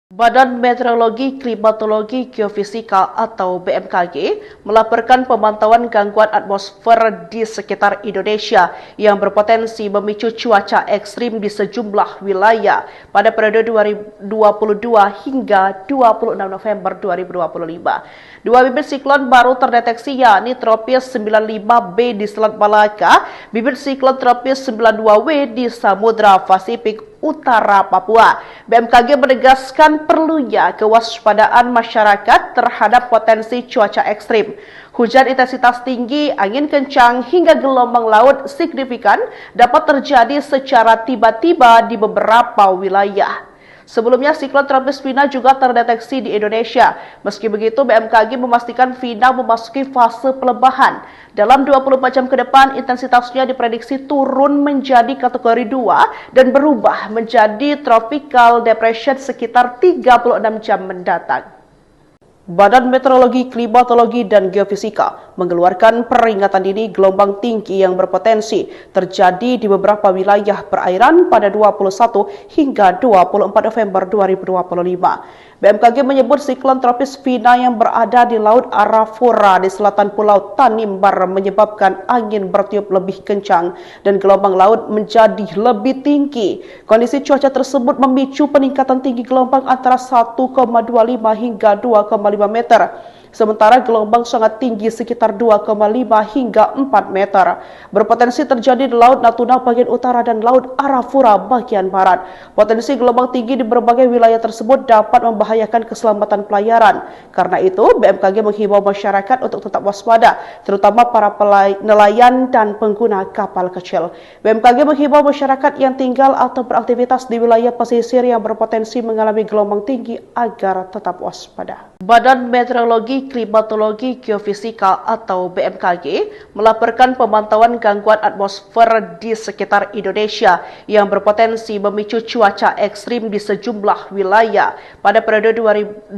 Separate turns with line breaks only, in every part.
Badan Meteorologi, Klimatologi, Geofisika atau BMKG melaporkan pemantauan gangguan atmosfer di sekitar Indonesia yang berpotensi memicu cuaca ekstrim di sejumlah wilayah pada periode 2022 hingga 26 November 2025. Dua bibit siklon baru terdeteksi, yakni tropis 95B di Selat Malaka, bibit siklon tropis 92W di Samudra Pasifik Utara Papua. BMKG menegaskan perlunya kewaspadaan masyarakat terhadap potensi cuaca ekstrim. Hujan intensitas tinggi, angin kencang, hingga gelombang laut signifikan dapat terjadi secara tiba-tiba di beberapa wilayah. Sebelumnya, siklon tropis Vina juga terdeteksi di Indonesia. Meski begitu, BMKG memastikan Vina memasuki fase pelebahan. Dalam 24 jam ke depan, intensitasnya diprediksi turun menjadi kategori 2 dan berubah menjadi tropical depression sekitar 36 jam mendatang. Badan Meteorologi, Klimatologi, dan Geofisika mengeluarkan peringatan dini gelombang tinggi yang berpotensi terjadi di beberapa wilayah perairan pada 21 hingga 24 November 2025. BMKG menyebut siklon tropis Vina yang berada di Laut Arafura di selatan Pulau Tanimbar menyebabkan angin bertiup lebih kencang dan gelombang laut menjadi lebih tinggi. Kondisi cuaca tersebut memicu peningkatan tinggi gelombang antara 1,25 hingga 2,5 meter. Sementara gelombang sangat tinggi sekitar 2,5 hingga 4 meter. Berpotensi terjadi di Laut Natuna bagian utara dan Laut Arafura bagian barat. Potensi gelombang tinggi di berbagai wilayah tersebut dapat membahayakan keselamatan pelayaran. Karena itu, BMKG menghimbau masyarakat untuk tetap waspada, terutama para nelayan dan pengguna kapal kecil. BMKG menghimbau masyarakat yang tinggal atau beraktivitas di wilayah pesisir yang berpotensi mengalami gelombang tinggi agar tetap waspada. Badan Meteorologi, Klimatologi, Geofisika atau BMKG melaporkan pemantauan gangguan atmosfer di sekitar Indonesia yang berpotensi memicu cuaca ekstrim di sejumlah wilayah pada periode 2022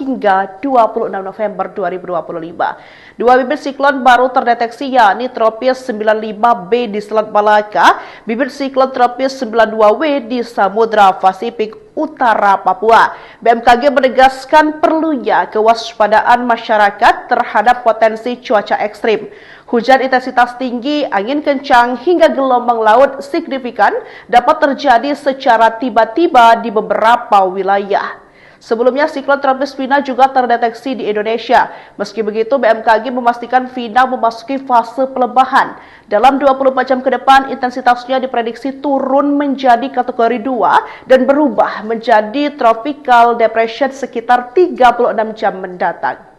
hingga 26 November 2025. Dua bibit siklon baru terdeteksi, yakni tropis 95B di Selat Malaka, bibit siklon tropis 92W di Samudra Pasifik Utara Papua. BMKG menegaskan perlunya kewaspadaan masyarakat terhadap potensi cuaca ekstrim. Hujan intensitas tinggi, angin kencang, hingga gelombang laut signifikan dapat terjadi secara tiba-tiba di beberapa wilayah. Sebelumnya, siklon tropis Vina juga terdeteksi di Indonesia. Meski begitu, BMKG memastikan Vina memasuki fase pelebahan. Dalam 24 jam ke depan, intensitasnya diprediksi turun menjadi kategori 2 dan berubah menjadi tropical depression sekitar 36 jam mendatang.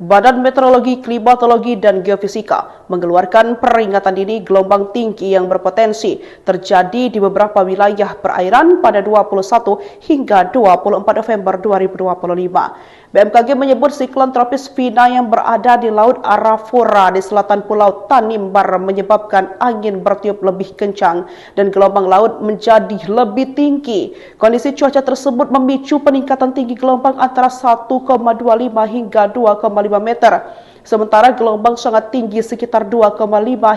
Badan Meteorologi, Klimatologi, dan Geofisika mengeluarkan peringatan dini gelombang tinggi yang berpotensi terjadi di beberapa wilayah perairan pada 21 hingga 24 November 2025. BMKG menyebut siklon tropis Vina yang berada di Laut Arafura di selatan Pulau Tanimbar menyebabkan angin bertiup lebih kencang dan gelombang laut menjadi lebih tinggi. Kondisi cuaca tersebut memicu peningkatan tinggi gelombang antara 1,25 hingga 2,5 meter. Sementara gelombang sangat tinggi sekitar 2,5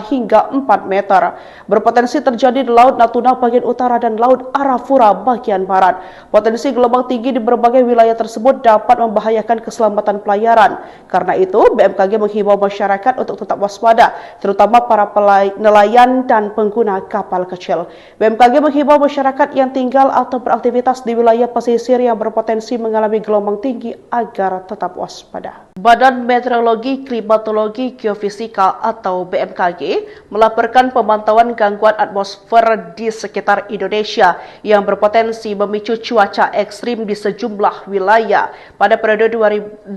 hingga 4 meter. Berpotensi terjadi di Laut Natuna bagian utara dan Laut Arafura bagian barat. Potensi gelombang tinggi di berbagai wilayah tersebut dapat membahayakan keselamatan pelayaran. Karena itu, BMKG menghimbau masyarakat untuk tetap waspada, terutama para nelayan dan pengguna kapal kecil. BMKG menghimbau masyarakat yang tinggal atau beraktivitas di wilayah pesisir yang berpotensi mengalami gelombang tinggi agar tetap waspada. Badan Meteorologi, Klimatologi, Geofisika atau BMKG melaporkan pemantauan gangguan atmosfer di sekitar Indonesia yang berpotensi memicu cuaca ekstrim di sejumlah wilayah pada periode 2022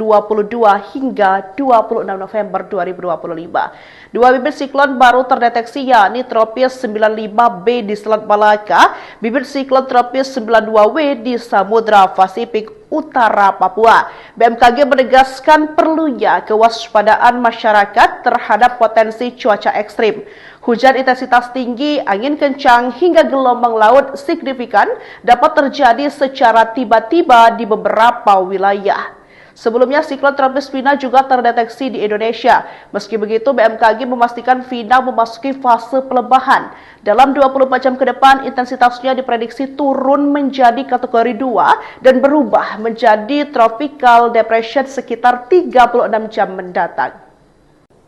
hingga 26 November 2025. Dua bibit siklon baru terdeteksi, yakni tropis 95B di Selat Malaka, bibit siklon tropis 92W di Samudra Pasifik Utara Papua. BMKG menegaskan perlunya kewaspadaan masyarakat terhadap potensi cuaca ekstrim. Hujan intensitas tinggi, angin kencang, hingga gelombang laut signifikan dapat terjadi secara tiba-tiba di beberapa wilayah. Sebelumnya, siklon tropis Vina juga terdeteksi di Indonesia. Meski begitu, BMKG memastikan Vina memasuki fase pelebahan. Dalam 24 jam ke depan, intensitasnya diprediksi turun menjadi kategori 2 dan berubah menjadi tropical depression sekitar 36 jam mendatang.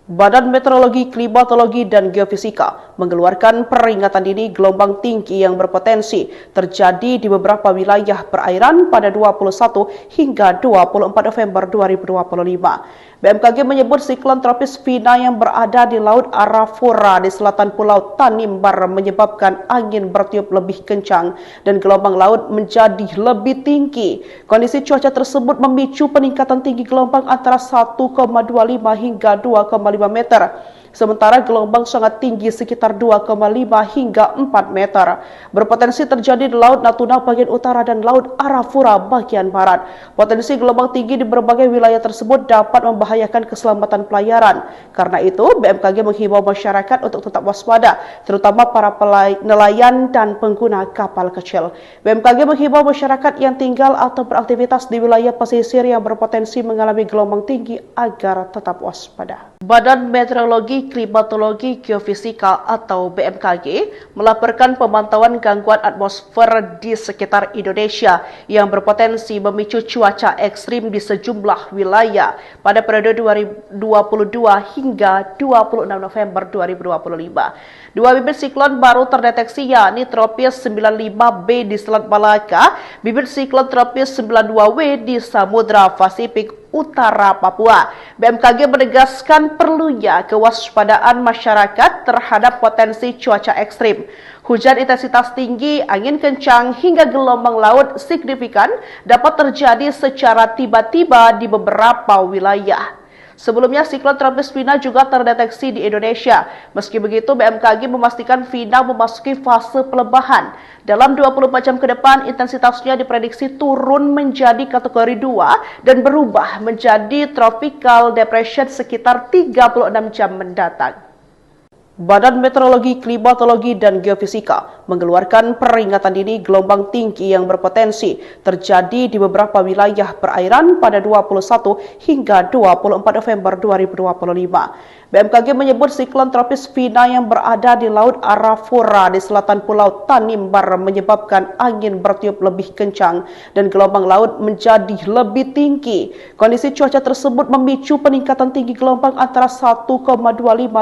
Badan Meteorologi, Klimatologi, dan Geofisika mengeluarkan peringatan dini gelombang tinggi yang berpotensi terjadi di beberapa wilayah perairan pada 21 hingga 24 November 2025. BMKG menyebut siklon tropis Vina yang berada di Laut Arafura di selatan Pulau Tanimbar menyebabkan angin bertiup lebih kencang dan gelombang laut menjadi lebih tinggi. Kondisi cuaca tersebut memicu peningkatan tinggi gelombang antara 1,25 hingga 2,5 meter. Sementara gelombang sangat tinggi sekitar 2,5 hingga 4 meter. Berpotensi terjadi di Laut Natuna bagian utara dan Laut Arafura bagian barat. Potensi gelombang tinggi di berbagai wilayah tersebut dapat membahayakan keselamatan pelayaran. Karena itu, BMKG menghimbau masyarakat untuk tetap waspada, terutama para nelayan dan pengguna kapal kecil. BMKG menghimbau masyarakat yang tinggal atau beraktivitas di wilayah pesisir yang berpotensi mengalami gelombang tinggi agar tetap waspada. Badan Meteorologi, Klimatologi, Geofisika atau BMKG melaporkan pemantauan gangguan atmosfer di sekitar Indonesia yang berpotensi memicu cuaca ekstrim di sejumlah wilayah pada periode 2022 hingga 26 November 2025. Dua bibit siklon baru terdeteksi, yakni tropis 95B di Selat Malaka, bibit siklon tropis 92W di Samudra Pasifik Utara Papua. BMKG menegaskan perlunya kewaspadaan masyarakat terhadap potensi cuaca ekstrim. Hujan intensitas tinggi, angin kencang, hingga gelombang laut signifikan dapat terjadi secara tiba-tiba di beberapa wilayah. Sebelumnya, siklon tropis Vina juga terdeteksi di Indonesia. Meski begitu, BMKG memastikan Vina memasuki fase pelebahan. Dalam 24 jam ke depan, intensitasnya diprediksi turun menjadi kategori 2 dan berubah menjadi tropical depression sekitar 36 jam mendatang. Badan Meteorologi, Klimatologi, dan Geofisika mengeluarkan peringatan dini gelombang tinggi yang berpotensi terjadi di beberapa wilayah perairan pada 21 hingga 24 November 2025. BMKG menyebut siklon tropis Vina yang berada di Laut Arafura di selatan Pulau Tanimbar menyebabkan angin bertiup lebih kencang dan gelombang laut menjadi lebih tinggi. Kondisi cuaca tersebut memicu peningkatan tinggi gelombang antara 1,25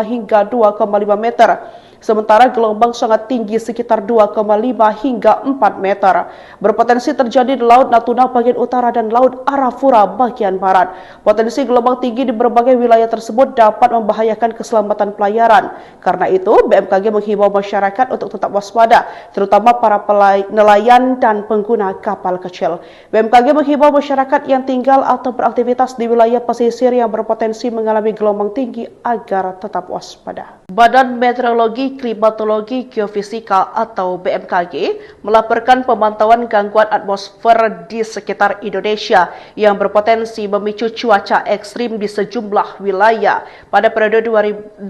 hingga 2,5 meter. Sementara gelombang sangat tinggi sekitar 2,5 hingga 4 meter. Berpotensi terjadi di Laut Natuna bagian utara dan Laut Arafura bagian barat. Potensi gelombang tinggi di berbagai wilayah tersebut dapat membahayakan keselamatan pelayaran. Karena itu, BMKG menghimbau masyarakat untuk tetap waspada, terutama para nelayan dan pengguna kapal kecil. BMKG menghimbau masyarakat yang tinggal atau beraktivitas di wilayah pesisir yang berpotensi mengalami gelombang tinggi agar tetap waspada. Badan Meteorologi, Klimatologi, Geofisika atau BMKG melaporkan pemantauan gangguan atmosfer di sekitar Indonesia yang berpotensi memicu cuaca ekstrim di sejumlah wilayah pada periode 2022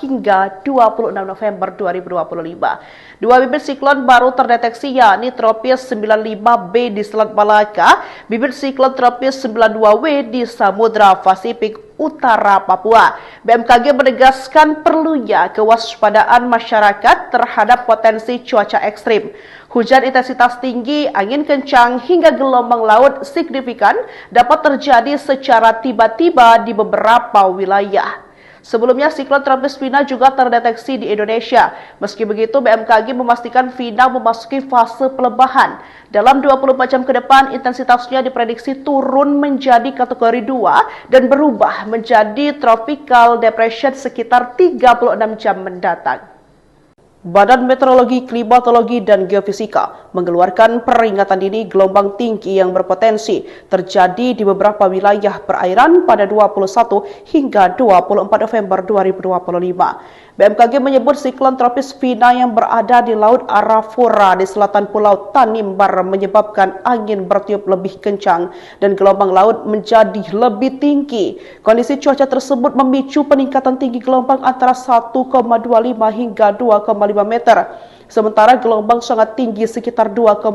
hingga 26 November 2025. Dua bibit siklon baru terdeteksi, yakni tropis 95B di Selat Malaka, bibit siklon tropis 92W di Samudra Pasifik Utara Papua. BMKG menegaskan perlunya kewaspadaan masyarakat terhadap potensi cuaca ekstrim. Hujan intensitas tinggi, angin kencang, hingga gelombang laut signifikan dapat terjadi secara tiba-tiba di beberapa wilayah. Sebelumnya, siklon tropis Vina juga terdeteksi di Indonesia. Meski begitu, BMKG memastikan Vina memasuki fase pelebahan. Dalam 24 jam ke depan, intensitasnya diprediksi turun menjadi kategori 2 dan berubah menjadi tropical depression sekitar 36 jam mendatang. Badan Meteorologi, Klimatologi, dan Geofisika mengeluarkan peringatan dini gelombang tinggi yang berpotensi terjadi di beberapa wilayah perairan pada 21 hingga 24 November 2025. BMKG menyebut siklon tropis Vina yang berada di Laut Arafura di selatan Pulau Tanimbar menyebabkan angin bertiup lebih kencang dan gelombang laut menjadi lebih tinggi. Kondisi cuaca tersebut memicu peningkatan tinggi gelombang antara 1,25 hingga 2,5 meter. Sementara gelombang sangat tinggi sekitar 2,5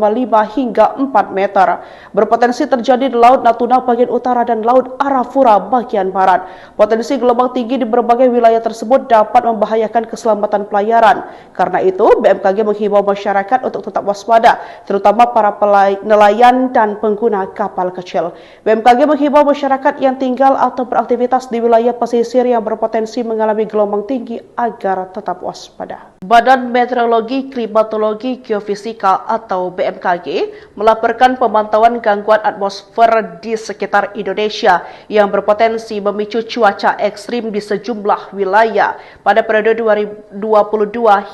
hingga 4 meter. Berpotensi terjadi di Laut Natuna bagian utara dan Laut Arafura bagian barat. Potensi gelombang tinggi di berbagai wilayah tersebut dapat membahayakan keselamatan pelayaran. Karena itu, BMKG menghimbau masyarakat untuk tetap waspada, terutama para nelayan dan pengguna kapal kecil. BMKG menghimbau masyarakat yang tinggal atau beraktivitas di wilayah pesisir yang berpotensi mengalami gelombang tinggi agar tetap waspada. Badan Meteorologi, Klimatologi, Geofisika atau BMKG melaporkan pemantauan gangguan atmosfer di sekitar Indonesia yang berpotensi memicu cuaca ekstrim di sejumlah wilayah pada periode 2022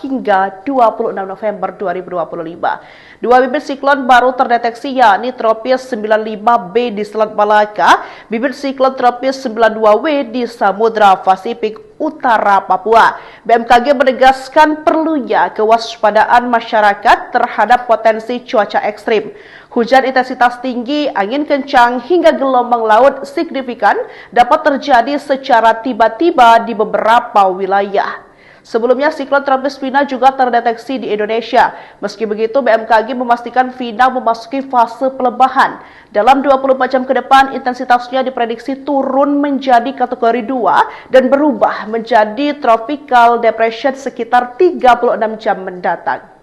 hingga 26 November 2025. Dua bibit siklon baru terdeteksi, yakni tropis 95B di Selat Malaka, bibit siklon tropis 92W di Samudra Pasifik Utara Papua. BMKG menegaskan perlunya kewaspadaan masyarakat terhadap potensi cuaca ekstrim. Hujan intensitas tinggi, angin kencang, hingga gelombang laut signifikan dapat terjadi secara tiba-tiba di beberapa wilayah. Sebelumnya, siklon tropis Vina juga terdeteksi di Indonesia. Meski begitu, BMKG memastikan Vina memasuki fase pelebahan. Dalam 24 jam ke depan, intensitasnya diprediksi turun menjadi kategori 2 dan berubah menjadi tropical depression sekitar 36 jam mendatang.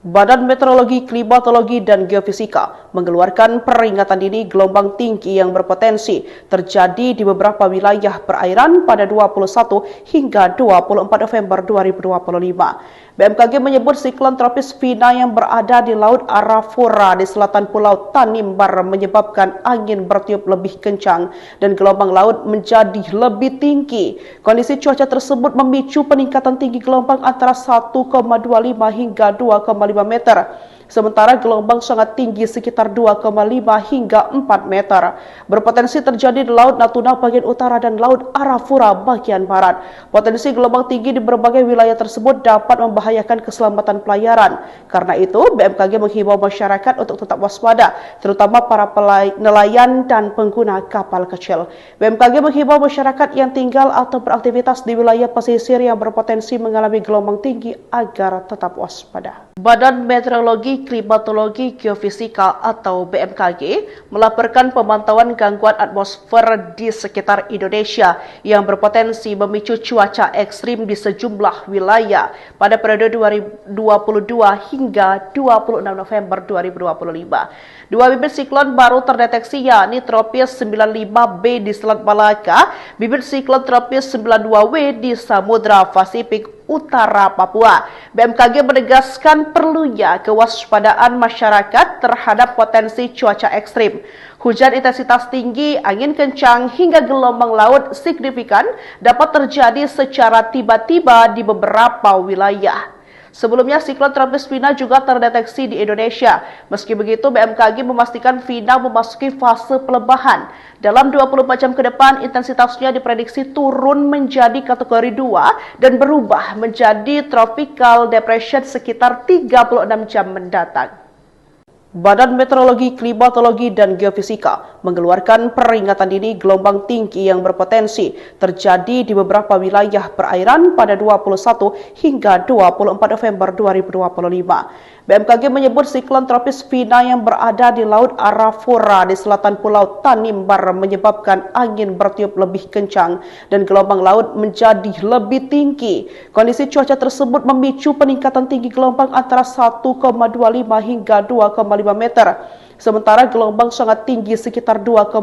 Badan Meteorologi, Klimatologi, dan Geofisika mengeluarkan peringatan dini gelombang tinggi yang berpotensi terjadi di beberapa wilayah perairan pada 21 hingga 24 November 2025. BMKG menyebut siklon tropis Vina yang berada di Laut Arafura di selatan Pulau Tanimbar menyebabkan angin bertiup lebih kencang dan gelombang laut menjadi lebih tinggi. Kondisi cuaca tersebut memicu peningkatan tinggi gelombang antara 1,25 hingga 2,5 meter. Sementara gelombang sangat tinggi sekitar 2,5 hingga 4 meter. Berpotensi terjadi di Laut Natuna bagian utara dan Laut Arafura bagian barat. Potensi gelombang tinggi di berbagai wilayah tersebut dapat membahayakan keselamatan pelayaran. Karena itu, BMKG menghimbau masyarakat untuk tetap waspada, terutama para nelayan dan pengguna kapal kecil. BMKG menghimbau masyarakat yang tinggal atau beraktivitas di wilayah pesisir yang berpotensi mengalami gelombang tinggi agar tetap waspada. Badan Meteorologi, Klimatologi, Geofisika atau BMKG melaporkan pemantauan gangguan atmosfer di sekitar Indonesia yang berpotensi memicu cuaca ekstrim di sejumlah wilayah pada periode 2022 hingga 26 November 2025. Dua bibit siklon baru terdeteksi, yakni tropis 95B di Selat Malaka, bibit siklon tropis 92W di Samudra Pasifik Utara Papua. BMKG menegaskan perlunya kewaspadaan masyarakat terhadap potensi cuaca ekstrim. Hujan intensitas tinggi, angin kencang, hingga gelombang laut signifikan dapat terjadi secara tiba-tiba di beberapa wilayah. Sebelumnya, siklon tropis Vina juga terdeteksi di Indonesia. Meski begitu, BMKG memastikan Vina memasuki fase pelebahan. Dalam 24 jam ke depan, intensitasnya diprediksi turun menjadi kategori 2 dan berubah menjadi tropical depression sekitar 36 jam mendatang. Badan Meteorologi, Klimatologi, dan Geofisika mengeluarkan peringatan dini gelombang tinggi yang berpotensi terjadi di beberapa wilayah perairan pada 21 hingga 24 November 2025. BMKG menyebut siklon tropis Vina yang berada di Laut Arafura di selatan Pulau Tanimbar menyebabkan angin bertiup lebih kencang dan gelombang laut menjadi lebih tinggi. Kondisi cuaca tersebut memicu peningkatan tinggi gelombang antara 1,25 hingga 2,5 meter. Sementara gelombang sangat tinggi sekitar 2,5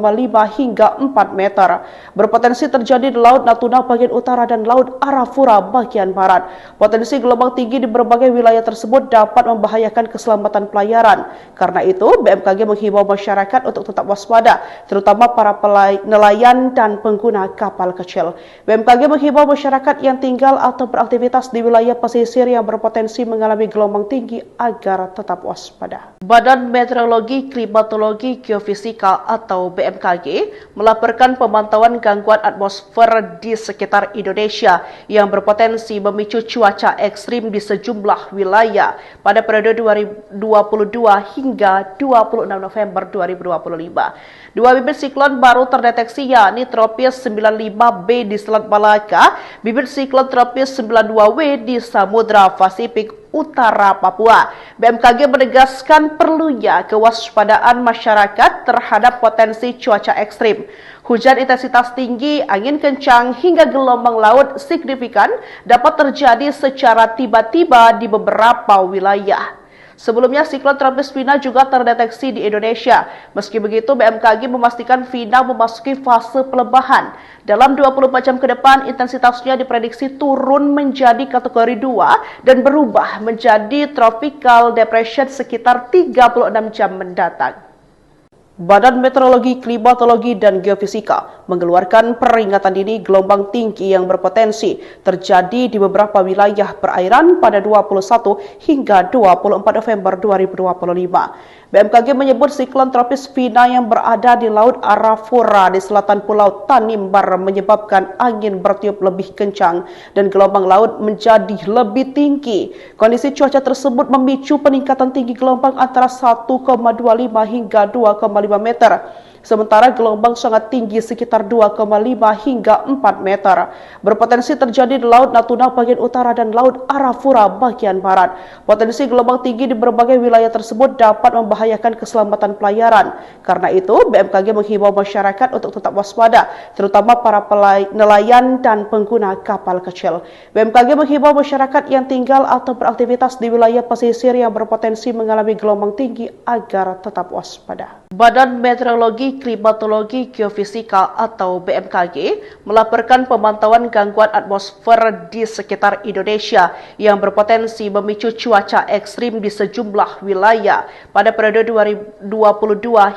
hingga 4 meter. Berpotensi terjadi di Laut Natuna bagian utara dan Laut Arafura bagian barat. Potensi gelombang tinggi di berbagai wilayah tersebut dapat membahayakan keselamatan pelayaran. Karena itu, BMKG menghimbau masyarakat untuk tetap waspada, terutama para nelayan dan pengguna kapal kecil. BMKG menghimbau masyarakat yang tinggal atau beraktivitas di wilayah pesisir yang berpotensi mengalami gelombang tinggi agar tetap waspada. Badan Meteorologi, Klimatologi, Geofisika atau BMKG melaporkan pemantauan gangguan atmosfer di sekitar Indonesia yang berpotensi memicu cuaca ekstrim di sejumlah wilayah pada periode 2022 hingga 26 November 2025. Dua bibit siklon baru terdeteksi, yakni tropis 95B di Selat Malaka, bibit siklon tropis 92W di Samudra Pasifik utara Papua. BMKG menegaskan perlunya kewaspadaan masyarakat terhadap potensi cuaca ekstrim. Hujan intensitas tinggi, angin kencang, hingga gelombang laut signifikan dapat terjadi secara tiba-tiba di beberapa wilayah. Sebelumnya, siklon tropis Vina juga terdeteksi di Indonesia. Meski begitu, BMKG memastikan Vina memasuki fase pelebahan. Dalam 24 jam ke depan, intensitasnya diprediksi turun menjadi kategori 2 dan berubah menjadi tropical depression sekitar 36 jam mendatang. Badan Meteorologi, Klimatologi, dan Geofisika mengeluarkan peringatan dini gelombang tinggi yang berpotensi terjadi di beberapa wilayah perairan pada 21 hingga 24 November 2025. BMKG menyebut siklon tropis Vina yang berada di Laut Arafura di selatan Pulau Tanimbar menyebabkan angin bertiup lebih kencang dan gelombang laut menjadi lebih tinggi. Kondisi cuaca tersebut memicu peningkatan tinggi gelombang antara 1,25 hingga 2,5 meter. Sementara gelombang sangat tinggi sekitar 2,5 hingga 4 meter. Berpotensi terjadi di Laut Natuna bagian utara dan Laut Arafura bagian barat. Potensi gelombang tinggi di berbagai wilayah tersebut dapat membahayakan keselamatan pelayaran. Karena itu, BMKG menghimbau masyarakat untuk tetap waspada, terutama para nelayan dan pengguna kapal kecil. BMKG menghimbau masyarakat yang tinggal atau beraktivitas di wilayah pesisir yang berpotensi mengalami gelombang tinggi agar tetap waspada. Badan Meteorologi, Klimatologi, Geofisika atau BMKG melaporkan pemantauan gangguan atmosfer di sekitar Indonesia yang berpotensi memicu cuaca ekstrim di sejumlah wilayah pada periode 2022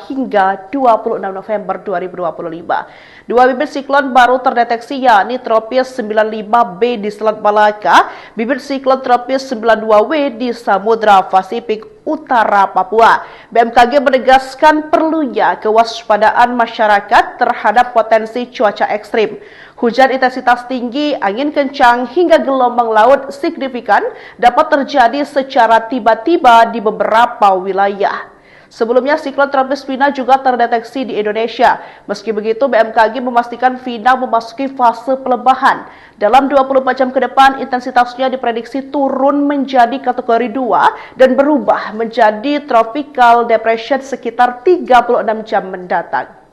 hingga 26 November 2025. Dua bibit siklon baru terdeteksi, yakni tropis 95B di Selat Malaka, bibit siklon tropis 92W di Samudra Pasifik utara Papua. BMKG menegaskan perlunya kewaspadaan masyarakat terhadap potensi cuaca ekstrim. Hujan intensitas tinggi, angin kencang, hingga gelombang laut signifikan dapat terjadi secara tiba-tiba di beberapa wilayah. Sebelumnya, siklon tropis Vina juga terdeteksi di Indonesia. Meski begitu, BMKG memastikan Vina memasuki fase pelebahan. Dalam 24 jam ke depan, intensitasnya diprediksi turun menjadi kategori 2 dan berubah menjadi tropical depression sekitar 36 jam mendatang.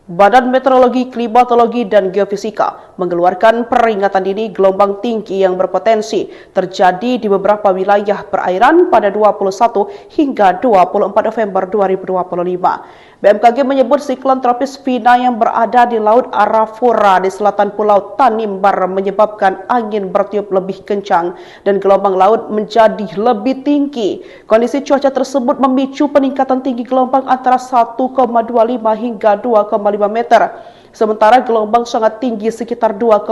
Badan Meteorologi, Klimatologi, dan Geofisika mengeluarkan peringatan dini gelombang tinggi yang berpotensi terjadi di beberapa wilayah perairan pada 21 hingga 24 November 2025. BMKG menyebut siklon tropis Vina yang berada di Laut Arafura di selatan Pulau Tanimbar menyebabkan angin bertiup lebih kencang dan gelombang laut menjadi lebih tinggi. Kondisi cuaca tersebut memicu peningkatan tinggi gelombang antara 1,25 hingga 2,5 meter. Sementara gelombang sangat tinggi sekitar 2,5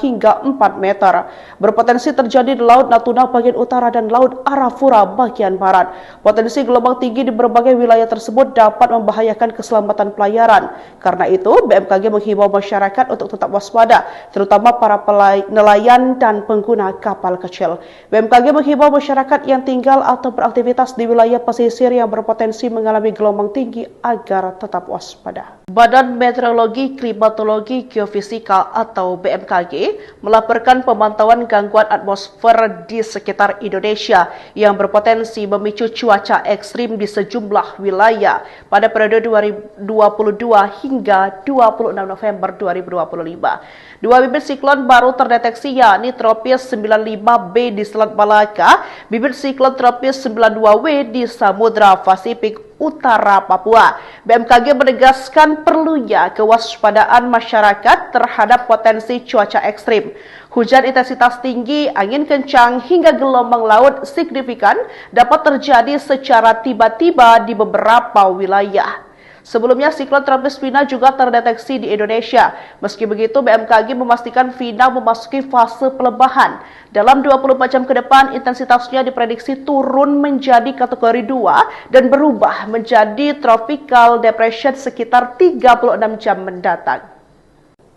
hingga 4 meter. Berpotensi terjadi di Laut Natuna bagian utara dan Laut Arafura bagian barat. Potensi gelombang tinggi di berbagai wilayah tersebut dapat membahayakan keselamatan pelayaran. Karena itu, BMKG menghimbau masyarakat untuk tetap waspada, terutama para nelayan dan pengguna kapal kecil. BMKG menghimbau masyarakat yang tinggal atau beraktivitas di wilayah pesisir yang berpotensi mengalami gelombang tinggi agar tetap waspada. Badan Meteorologi, Klimatologi, Geofisika atau BMKG melaporkan pemantauan gangguan atmosfer di sekitar Indonesia yang berpotensi memicu cuaca ekstrim di sejumlah wilayah pada periode 2022 hingga 26 November 2025. Dua bibit siklon baru terdeteksi, yakni tropis 95B di Selat Malaka, bibit siklon tropis 92W di Samudra Pasifik utara Papua. BMKG menegaskan perlunya kewaspadaan masyarakat terhadap potensi cuaca ekstrim. Hujan intensitas tinggi, angin kencang, hingga gelombang laut signifikan dapat terjadi secara tiba-tiba di beberapa wilayah. Sebelumnya, siklon tropis Vina juga terdeteksi di Indonesia. Meski begitu, BMKG memastikan Vina memasuki fase pelebahan. Dalam 24 jam ke depan, intensitasnya diprediksi turun menjadi kategori 2 dan berubah menjadi tropical depression sekitar 36 jam mendatang.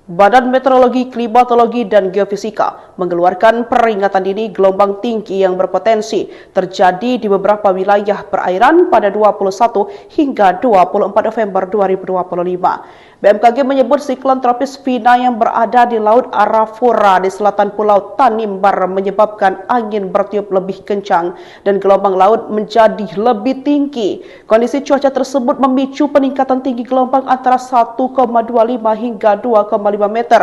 Badan Meteorologi, Klimatologi, dan Geofisika mengeluarkan peringatan dini gelombang tinggi yang berpotensi terjadi di beberapa wilayah perairan pada 21 hingga 24 November 2025. BMKG menyebut siklon tropis Vina yang berada di Laut Arafura di selatan Pulau Tanimbar menyebabkan angin bertiup lebih kencang dan gelombang laut menjadi lebih tinggi. Kondisi cuaca tersebut memicu peningkatan tinggi gelombang antara 1,25 hingga 2,5 meter.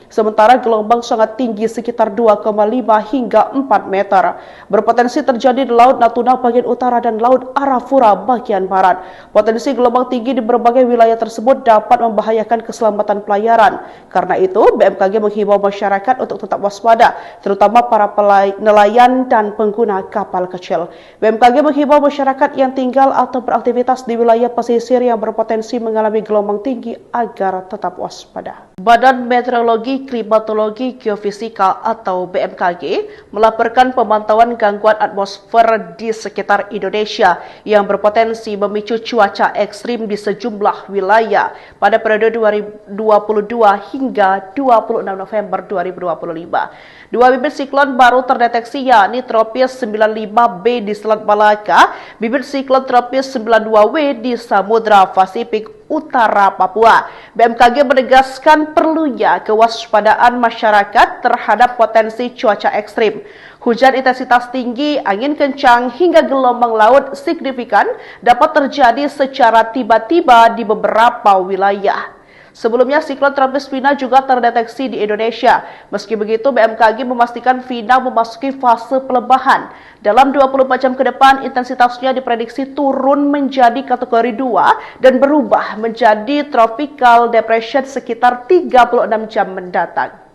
Sementara gelombang sangat tinggi sekitar 2,5 hingga 4 meter. Berpotensi terjadi di Laut Natuna bagian utara dan Laut Arafura bagian barat. Potensi gelombang tinggi di berbagai wilayah tersebut dapat membahayakan keselamatan pelayaran. Karena itu, BMKG menghimbau masyarakat untuk tetap waspada, terutama para nelayan dan pengguna kapal kecil. BMKG menghimbau masyarakat yang tinggal atau beraktivitas di wilayah pesisir yang berpotensi mengalami gelombang tinggi agar tetap waspada. Badan Meteorologi, Klimatologi, Geofisika atau BMKG melaporkan pemantauan gangguan atmosfer di sekitar Indonesia yang berpotensi memicu cuaca ekstrim di sejumlah wilayah pada periode 2022 hingga 26 November 2025. Dua bibit siklon baru terdeteksi yakni tropis 95B di Selat Malaka, bibit siklon tropis 92W di Samudra Pasifik Utara Papua. BMKG menegaskan perlunya kewaspadaan masyarakat terhadap potensi cuaca ekstrim. Hujan intensitas tinggi, angin kencang, hingga gelombang laut signifikan dapat terjadi secara tiba-tiba di beberapa wilayah. Sebelumnya, siklon tropis Vina juga terdeteksi di Indonesia. Meski begitu, BMKG memastikan Vina memasuki fase pelebahan. Dalam 24 jam ke depan, intensitasnya diprediksi turun menjadi kategori 2 dan berubah menjadi tropical depression sekitar 36 jam mendatang.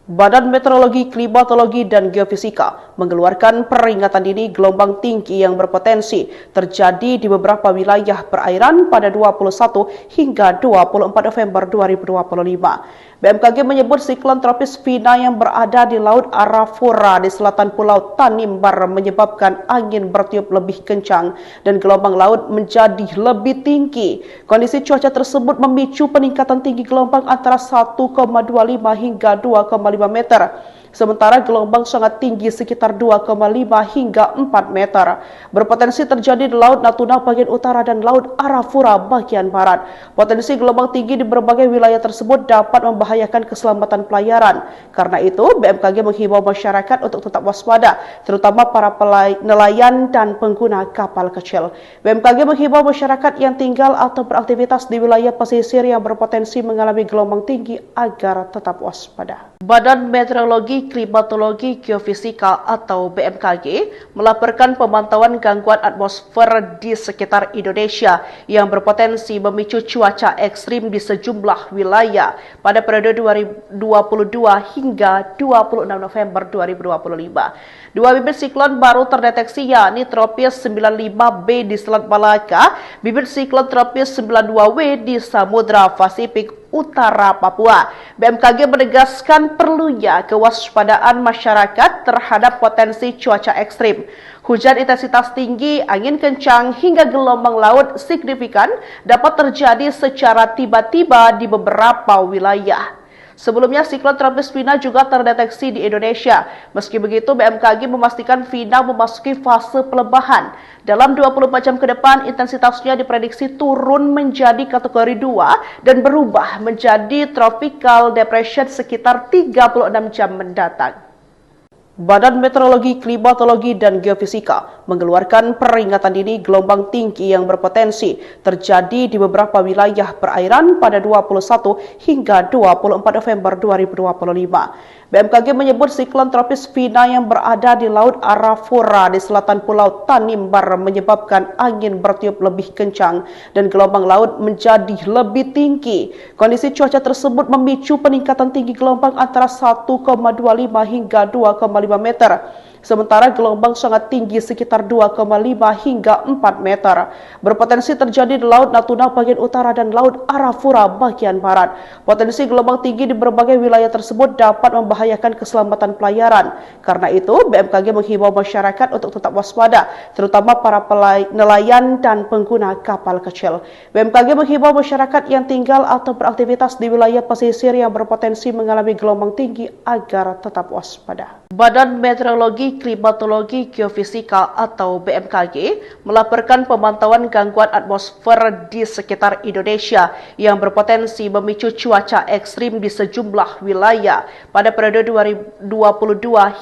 Badan Meteorologi, Klimatologi, dan Geofisika mengeluarkan peringatan dini gelombang tinggi yang berpotensi terjadi di beberapa wilayah perairan pada 21 hingga 24 November 2025. BMKG menyebut siklon tropis Vina yang berada di Laut Arafura di selatan Pulau Tanimbar menyebabkan angin bertiup lebih kencang dan gelombang laut menjadi lebih tinggi. Kondisi cuaca tersebut memicu peningkatan tinggi gelombang antara 1,25 hingga 2,5 meter. Sementara gelombang sangat tinggi sekitar 2,5 hingga 4 meter. Berpotensi terjadi di Laut Natuna bagian utara dan Laut Arafura bagian barat. Potensi gelombang tinggi di berbagai wilayah tersebut dapat membahayakan keselamatan pelayaran. Karena itu, BMKG menghimbau masyarakat untuk tetap waspada, terutama para nelayan dan pengguna kapal kecil. BMKG menghimbau masyarakat yang tinggal atau beraktivitas di wilayah pesisir yang berpotensi mengalami gelombang tinggi agar tetap waspada. Badan Meteorologi, Klimatologi, Geofisika atau BMKG melaporkan pemantauan gangguan atmosfer di sekitar Indonesia yang berpotensi memicu cuaca ekstrim di sejumlah wilayah pada periode 2022 hingga 26 November 2025. Dua bibit siklon baru terdeteksi yakni tropis 95B di Selat Malaka, bibit siklon tropis 92W di Samudra Pasifik Utara Papua. BMKG menegaskan perlunya kewaspadaan masyarakat terhadap potensi cuaca ekstrim. Hujan intensitas tinggi, angin kencang, hingga gelombang laut signifikan dapat terjadi secara tiba-tiba di beberapa wilayah. Sebelumnya, siklon tropis Vina juga terdeteksi di Indonesia. Meski begitu, BMKG memastikan Vina memasuki fase pelebahan. Dalam 24 jam ke depan, intensitasnya diprediksi turun menjadi kategori 2 dan berubah menjadi tropical depression sekitar 36 jam mendatang. Badan Meteorologi, Klimatologi, dan Geofisika mengeluarkan peringatan dini gelombang tinggi yang berpotensi terjadi di beberapa wilayah perairan pada 21 hingga 24 November 2025. BMKG menyebut siklon tropis Vina yang berada di Laut Arafura di selatan Pulau Tanimbar menyebabkan angin bertiup lebih kencang dan gelombang laut menjadi lebih tinggi. Kondisi cuaca tersebut memicu peningkatan tinggi gelombang antara 1,25 hingga 2,5 meter. Sementara gelombang sangat tinggi sekitar 2,5 hingga 4 meter. Berpotensi terjadi di Laut Natuna bagian utara dan Laut Arafura bagian barat. Potensi gelombang tinggi di berbagai wilayah tersebut dapat membahayakan keselamatan pelayaran. Karena itu, BMKG menghimbau masyarakat untuk tetap waspada, terutama para nelayan dan pengguna kapal kecil. BMKG menghimbau masyarakat yang tinggal atau beraktivitas di wilayah pesisir yang berpotensi mengalami gelombang tinggi agar tetap waspada. Badan Meteorologi, Klimatologi, Geofisika atau BMKG melaporkan pemantauan gangguan atmosfer di sekitar Indonesia yang berpotensi memicu cuaca ekstrim di sejumlah wilayah pada periode 2022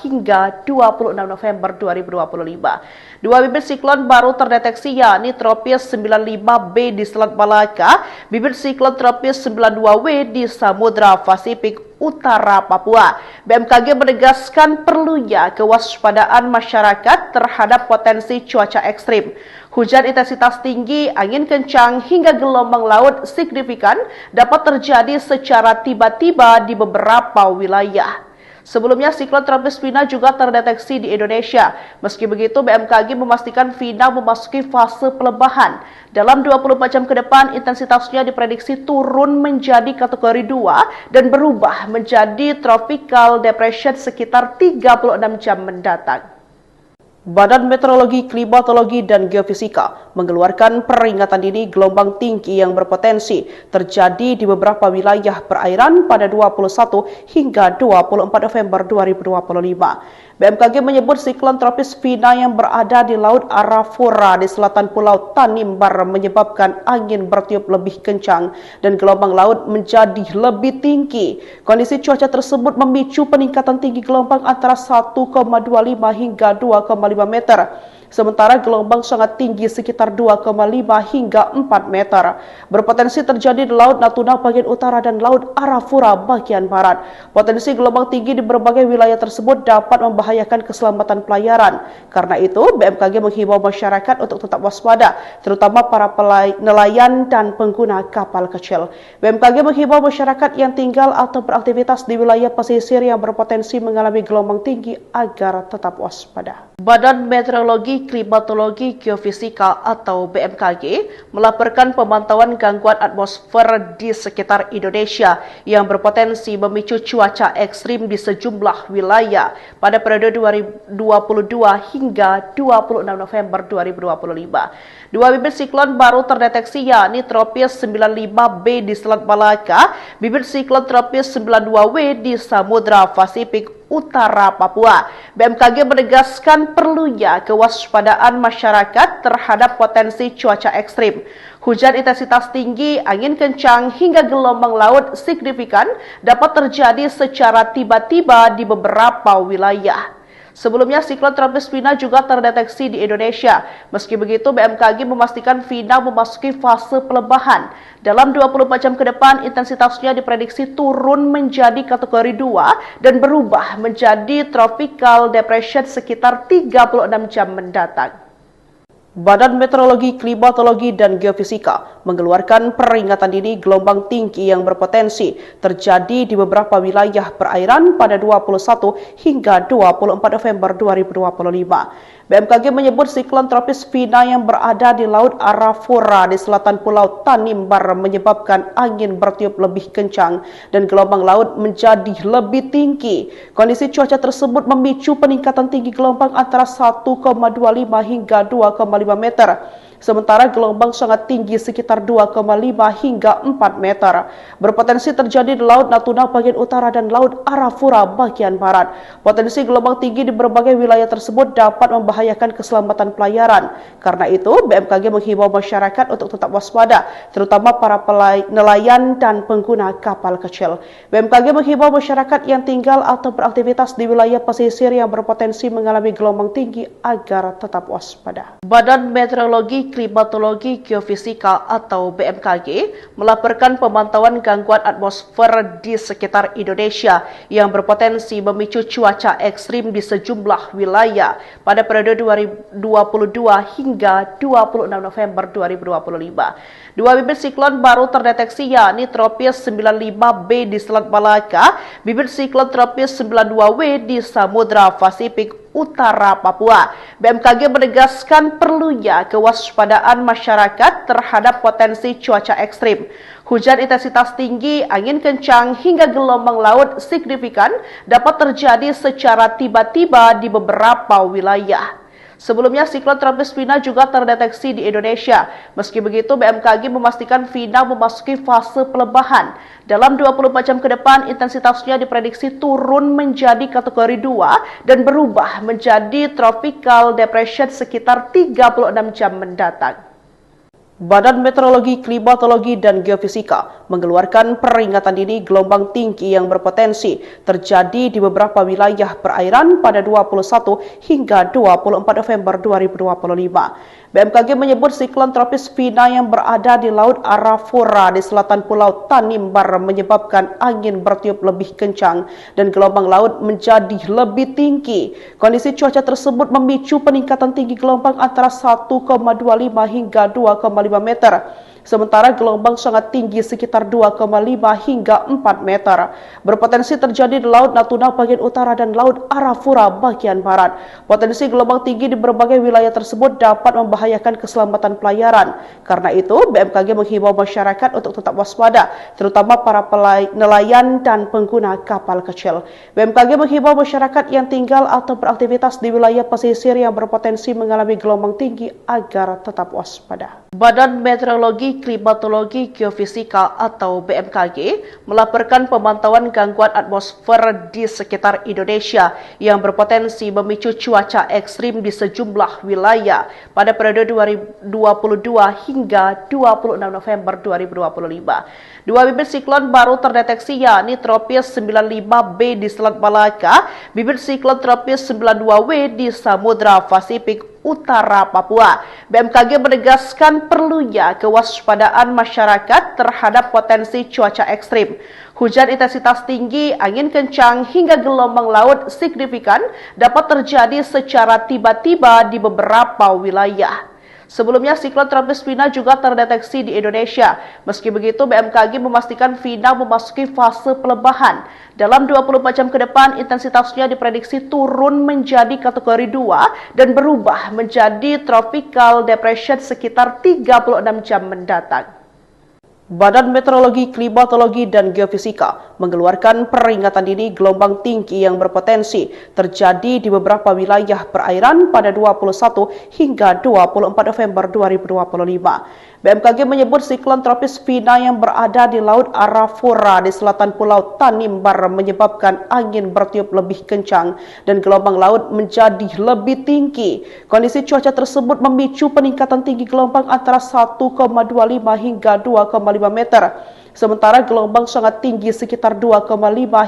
hingga 26 November 2025. Dua bibit siklon baru terdeteksi, yakni tropis 95B di Selat Malaka, bibit siklon tropis 92W di Samudra Pasifik Utara Papua. BMKG menegaskan perlunya kewaspadaan masyarakat terhadap potensi cuaca ekstrim. Hujan intensitas tinggi, angin kencang, hingga gelombang laut signifikan dapat terjadi secara tiba-tiba di beberapa wilayah. Sebelumnya, siklon tropis Fina juga terdeteksi di Indonesia. Meski begitu, BMKG memastikan Fina memasuki fase pelemahan. Dalam 24 jam ke depan, intensitasnya diprediksi turun menjadi kategori 2 dan berubah menjadi tropical depression sekitar 36 jam mendatang. Badan Meteorologi, Klimatologi, dan Geofisika mengeluarkan peringatan dini gelombang tinggi yang berpotensi terjadi di beberapa wilayah perairan pada 21 hingga 24 November 2025. BMKG menyebut siklon tropis Fina yang berada di Laut Arafura di selatan Pulau Tanimbar menyebabkan angin bertiup lebih kencang dan gelombang laut menjadi lebih tinggi. Kondisi cuaca tersebut memicu peningkatan tinggi gelombang antara 1,25 hingga 2,5 meter. Sementara gelombang sangat tinggi sekitar 2,5 hingga 4 meter. Berpotensi terjadi di Laut Natuna bagian utara dan Laut Arafura bagian barat. Potensi gelombang tinggi di berbagai wilayah tersebut dapat membahayakan keselamatan pelayaran. Karena itu, BMKG menghimbau masyarakat untuk tetap waspada, terutama para nelayan dan pengguna kapal kecil. BMKG menghimbau masyarakat yang tinggal atau beraktivitas di wilayah pesisir yang berpotensi mengalami gelombang tinggi agar tetap waspada. Badan Meteorologi, Klimatologi, Geofisika atau BMKG melaporkan pemantauan gangguan atmosfer di sekitar Indonesia yang berpotensi memicu cuaca ekstrim di sejumlah wilayah pada periode 2022 hingga 26 November 2025. Dua bibit siklon baru terdeteksi, yakni tropis 95B di Selat Malaka, bibit siklon tropis 92W di Samudra Pasifik Utara Papua. BMKG menegaskan perlunya kewaspadaan masyarakat terhadap potensi cuaca ekstrim. Hujan intensitas tinggi, angin kencang, hingga gelombang laut signifikan dapat terjadi secara tiba-tiba di beberapa wilayah. Sebelumnya, siklon tropis Fina juga terdeteksi di Indonesia. Meski begitu, BMKG memastikan Fina memasuki fase pelemahan. Dalam 24 jam ke depan, intensitasnya diprediksi turun menjadi kategori 2 dan berubah menjadi tropical depression sekitar 36 jam mendatang. Badan Meteorologi, Klimatologi, dan Geofisika mengeluarkan peringatan dini gelombang tinggi yang berpotensi terjadi di beberapa wilayah perairan pada 21 hingga 24 November 2025. BMKG menyebut siklon tropis Fina yang berada di Laut Arafura di selatan Pulau Tanimbar menyebabkan angin bertiup lebih kencang dan gelombang laut menjadi lebih tinggi. Kondisi cuaca tersebut memicu peningkatan tinggi gelombang antara 1,25 hingga 2,5 meter. Sementara gelombang sangat tinggi sekitar 2,5 hingga 4 meter. Berpotensi terjadi di Laut Natuna bagian utara dan Laut Arafura bagian barat. Potensi gelombang tinggi di berbagai wilayah tersebut dapat membahayakan keselamatan pelayaran. Karena itu, BMKG menghimbau masyarakat untuk tetap waspada, terutama para nelayan dan pengguna kapal kecil. BMKG menghimbau masyarakat yang tinggal atau beraktivitas di wilayah pesisir yang berpotensi mengalami gelombang tinggi agar tetap waspada. Badan Meteorologi, Klimatologi, Geofisika atau BMKG melaporkan pemantauan gangguan atmosfer di sekitar Indonesia yang berpotensi memicu cuaca ekstrim di sejumlah wilayah pada periode 2022 hingga 26 November 2025. Dua bibit siklon baru terdeteksi, yakni tropis 95B di Selat Malaka, bibit siklon tropis 92W di Samudra Pasifik utara Papua. BMKG menegaskan perlunya kewaspadaan masyarakat terhadap potensi cuaca ekstrim. Hujan intensitas tinggi, angin kencang, hingga gelombang laut signifikan dapat terjadi secara tiba-tiba di beberapa wilayah. Sebelumnya, siklon tropis Vina juga terdeteksi di Indonesia. Meski begitu, BMKG memastikan Vina memasuki fase pelebahan. Dalam 24 jam ke depan, intensitasnya diprediksi turun menjadi kategori 2 dan berubah menjadi tropical depression sekitar 36 jam mendatang. Badan Meteorologi, Klimatologi, dan Geofisika mengeluarkan peringatan dini gelombang tinggi yang berpotensi terjadi di beberapa wilayah perairan pada 21 hingga 24 November 2025. BMKG menyebut siklon tropis Vina yang berada di Laut Arafura di selatan Pulau Tanimbar menyebabkan angin bertiup lebih kencang dan gelombang laut menjadi lebih tinggi. Kondisi cuaca tersebut memicu peningkatan tinggi gelombang antara 1,25 hingga 2,5 meter. Sementara gelombang sangat tinggi sekitar 2,5 hingga 4 meter. Berpotensi terjadi di Laut Natuna bagian utara dan Laut Arafura bagian barat. Potensi gelombang tinggi di berbagai wilayah tersebut dapat membahayakan keselamatan pelayaran. Karena itu, BMKG menghimbau masyarakat untuk tetap waspada, terutama para nelayan dan pengguna kapal kecil. BMKG menghimbau masyarakat yang tinggal atau beraktivitas di wilayah pesisir yang berpotensi mengalami gelombang tinggi agar tetap waspada. Badan Meteorologi, Klimatologi, Geofisika atau BMKG melaporkan pemantauan gangguan atmosfer di sekitar Indonesia yang berpotensi memicu cuaca ekstrim di sejumlah wilayah pada periode 2022 hingga 26 November 2025. Dua bibit siklon baru terdeteksi, yakni tropis 95B di Selat Malaka, bibit siklon tropis 92W di Samudra Pasifik utara Papua. BMKG menegaskan perlunya kewaspadaan masyarakat terhadap potensi cuaca ekstrim. Hujan intensitas tinggi, angin kencang, hingga gelombang laut signifikan dapat terjadi secara tiba-tiba di beberapa wilayah. Sebelumnya, siklon tropis Vina juga terdeteksi di Indonesia. Meski begitu, BMKG memastikan Vina memasuki fase pelebahan. Dalam 24 jam ke depan, intensitasnya diprediksi turun menjadi kategori 2 dan berubah menjadi tropical depression sekitar 36 jam mendatang. Badan Meteorologi, Klimatologi, dan Geofisika mengeluarkan peringatan dini gelombang tinggi yang berpotensi terjadi di beberapa wilayah perairan pada 21 hingga 24 November 2025. BMKG menyebut siklon tropis Vina yang berada di Laut Arafura di selatan Pulau Tanimbar menyebabkan angin bertiup lebih kencang dan gelombang laut menjadi lebih tinggi. Kondisi cuaca tersebut memicu peningkatan tinggi gelombang antara 1,25 hingga 2,5 meter. Sementara gelombang sangat tinggi sekitar 2,5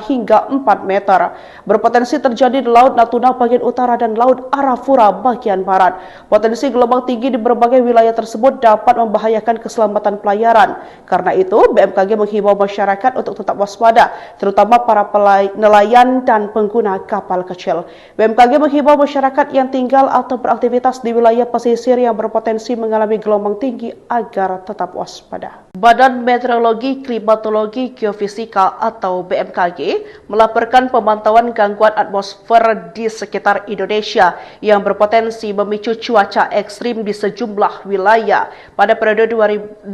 hingga 4 meter. Berpotensi terjadi di Laut Natuna bagian utara dan Laut Arafura bagian barat. Potensi gelombang tinggi di berbagai wilayah tersebut dapat membahayakan keselamatan pelayaran. Karena itu, BMKG menghimbau masyarakat untuk tetap waspada, terutama para nelayan dan pengguna kapal kecil. BMKG menghimbau masyarakat yang tinggal atau beraktivitas di wilayah pesisir yang berpotensi mengalami gelombang tinggi agar tetap waspada. Badan Meteorologi, Klimatologi, Geofisika atau BMKG melaporkan pemantauan gangguan atmosfer di sekitar Indonesia yang berpotensi memicu cuaca ekstrim di sejumlah wilayah pada periode 2022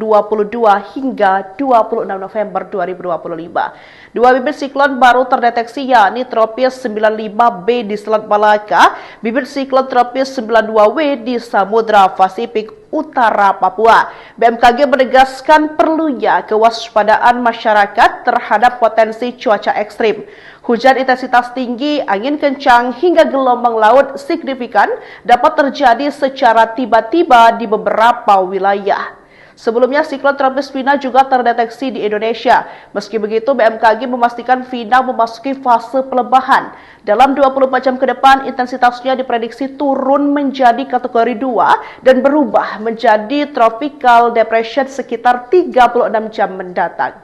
hingga 26 November 2025. Dua bibit siklon baru terdeteksi, yakni tropis 95B di Selat Malaka, bibit siklon tropis 92W di Samudra Pasifik utara Papua. BMKG menegaskan perlunya kewaspadaan masyarakat terhadap potensi cuaca ekstrim. Hujan intensitas tinggi, angin kencang, hingga gelombang laut signifikan dapat terjadi secara tiba-tiba di beberapa wilayah. Sebelumnya, siklon tropis Vina juga terdeteksi di Indonesia. Meski begitu, BMKG memastikan Vina memasuki fase pelebahan. Dalam 24 jam ke depan, intensitasnya diprediksi turun menjadi kategori 2 dan berubah menjadi tropical depression sekitar 36 jam mendatang.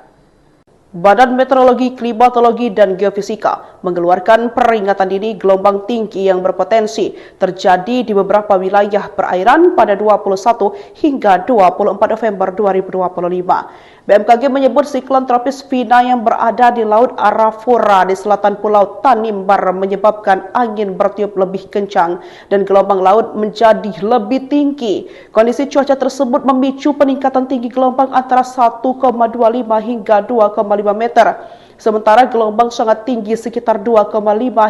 Badan Meteorologi, Klimatologi, dan Geofisika mengeluarkan peringatan dini gelombang tinggi yang berpotensi terjadi di beberapa wilayah perairan pada 21 hingga 24 November 2025. BMKG menyebut siklon tropis Vina yang berada di Laut Arafura di selatan Pulau Tanimbar menyebabkan angin bertiup lebih kencang dan gelombang laut menjadi lebih tinggi. Kondisi cuaca tersebut memicu peningkatan tinggi gelombang antara 1,25 hingga 2,5 meter. Sementara gelombang sangat tinggi sekitar 2,5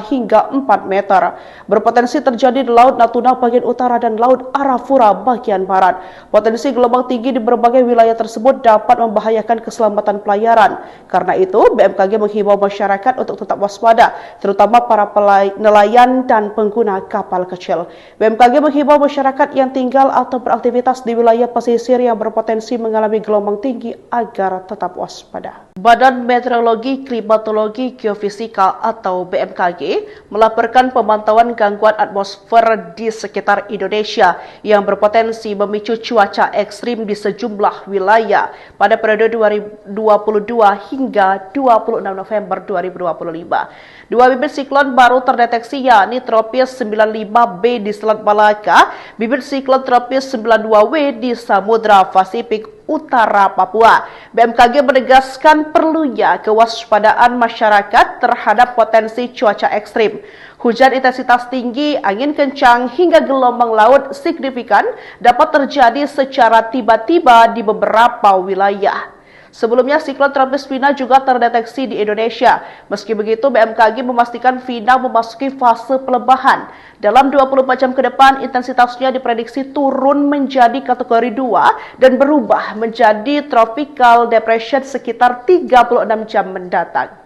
hingga 4 meter. Berpotensi terjadi di Laut Natuna bagian utara dan Laut Arafura bagian barat. Potensi gelombang tinggi di berbagai wilayah tersebut dapat membahayakan keselamatan pelayaran. Karena itu, BMKG menghimbau masyarakat untuk tetap waspada, terutama para nelayan dan pengguna kapal kecil. BMKG menghimbau masyarakat yang tinggal atau beraktivitas di wilayah pesisir yang berpotensi mengalami gelombang tinggi agar tetap waspada. Badan Meteorologi, Klimatologi, Geofisika atau BMKG melaporkan pemantauan gangguan atmosfer di sekitar Indonesia yang berpotensi memicu cuaca ekstrim di sejumlah wilayah pada periode 2022 hingga 26 November 2025. Dua bibit siklon baru terdeteksi yakni tropis 95B di Selat Malaka, bibit siklon tropis 92W di Samudra Pasifik Utara Papua. BMKG menegaskan perlunya kewaspadaan masyarakat terhadap potensi cuaca ekstrim. Hujan intensitas tinggi, angin kencang, hingga gelombang laut signifikan dapat terjadi secara tiba-tiba di beberapa wilayah. Sebelumnya, siklon tropis Vina juga terdeteksi di Indonesia. Meski begitu, BMKG memastikan Vina memasuki fase pelebahan. Dalam 24 jam ke depan, intensitasnya diprediksi turun menjadi kategori 2 dan berubah menjadi tropical depression sekitar 36 jam mendatang.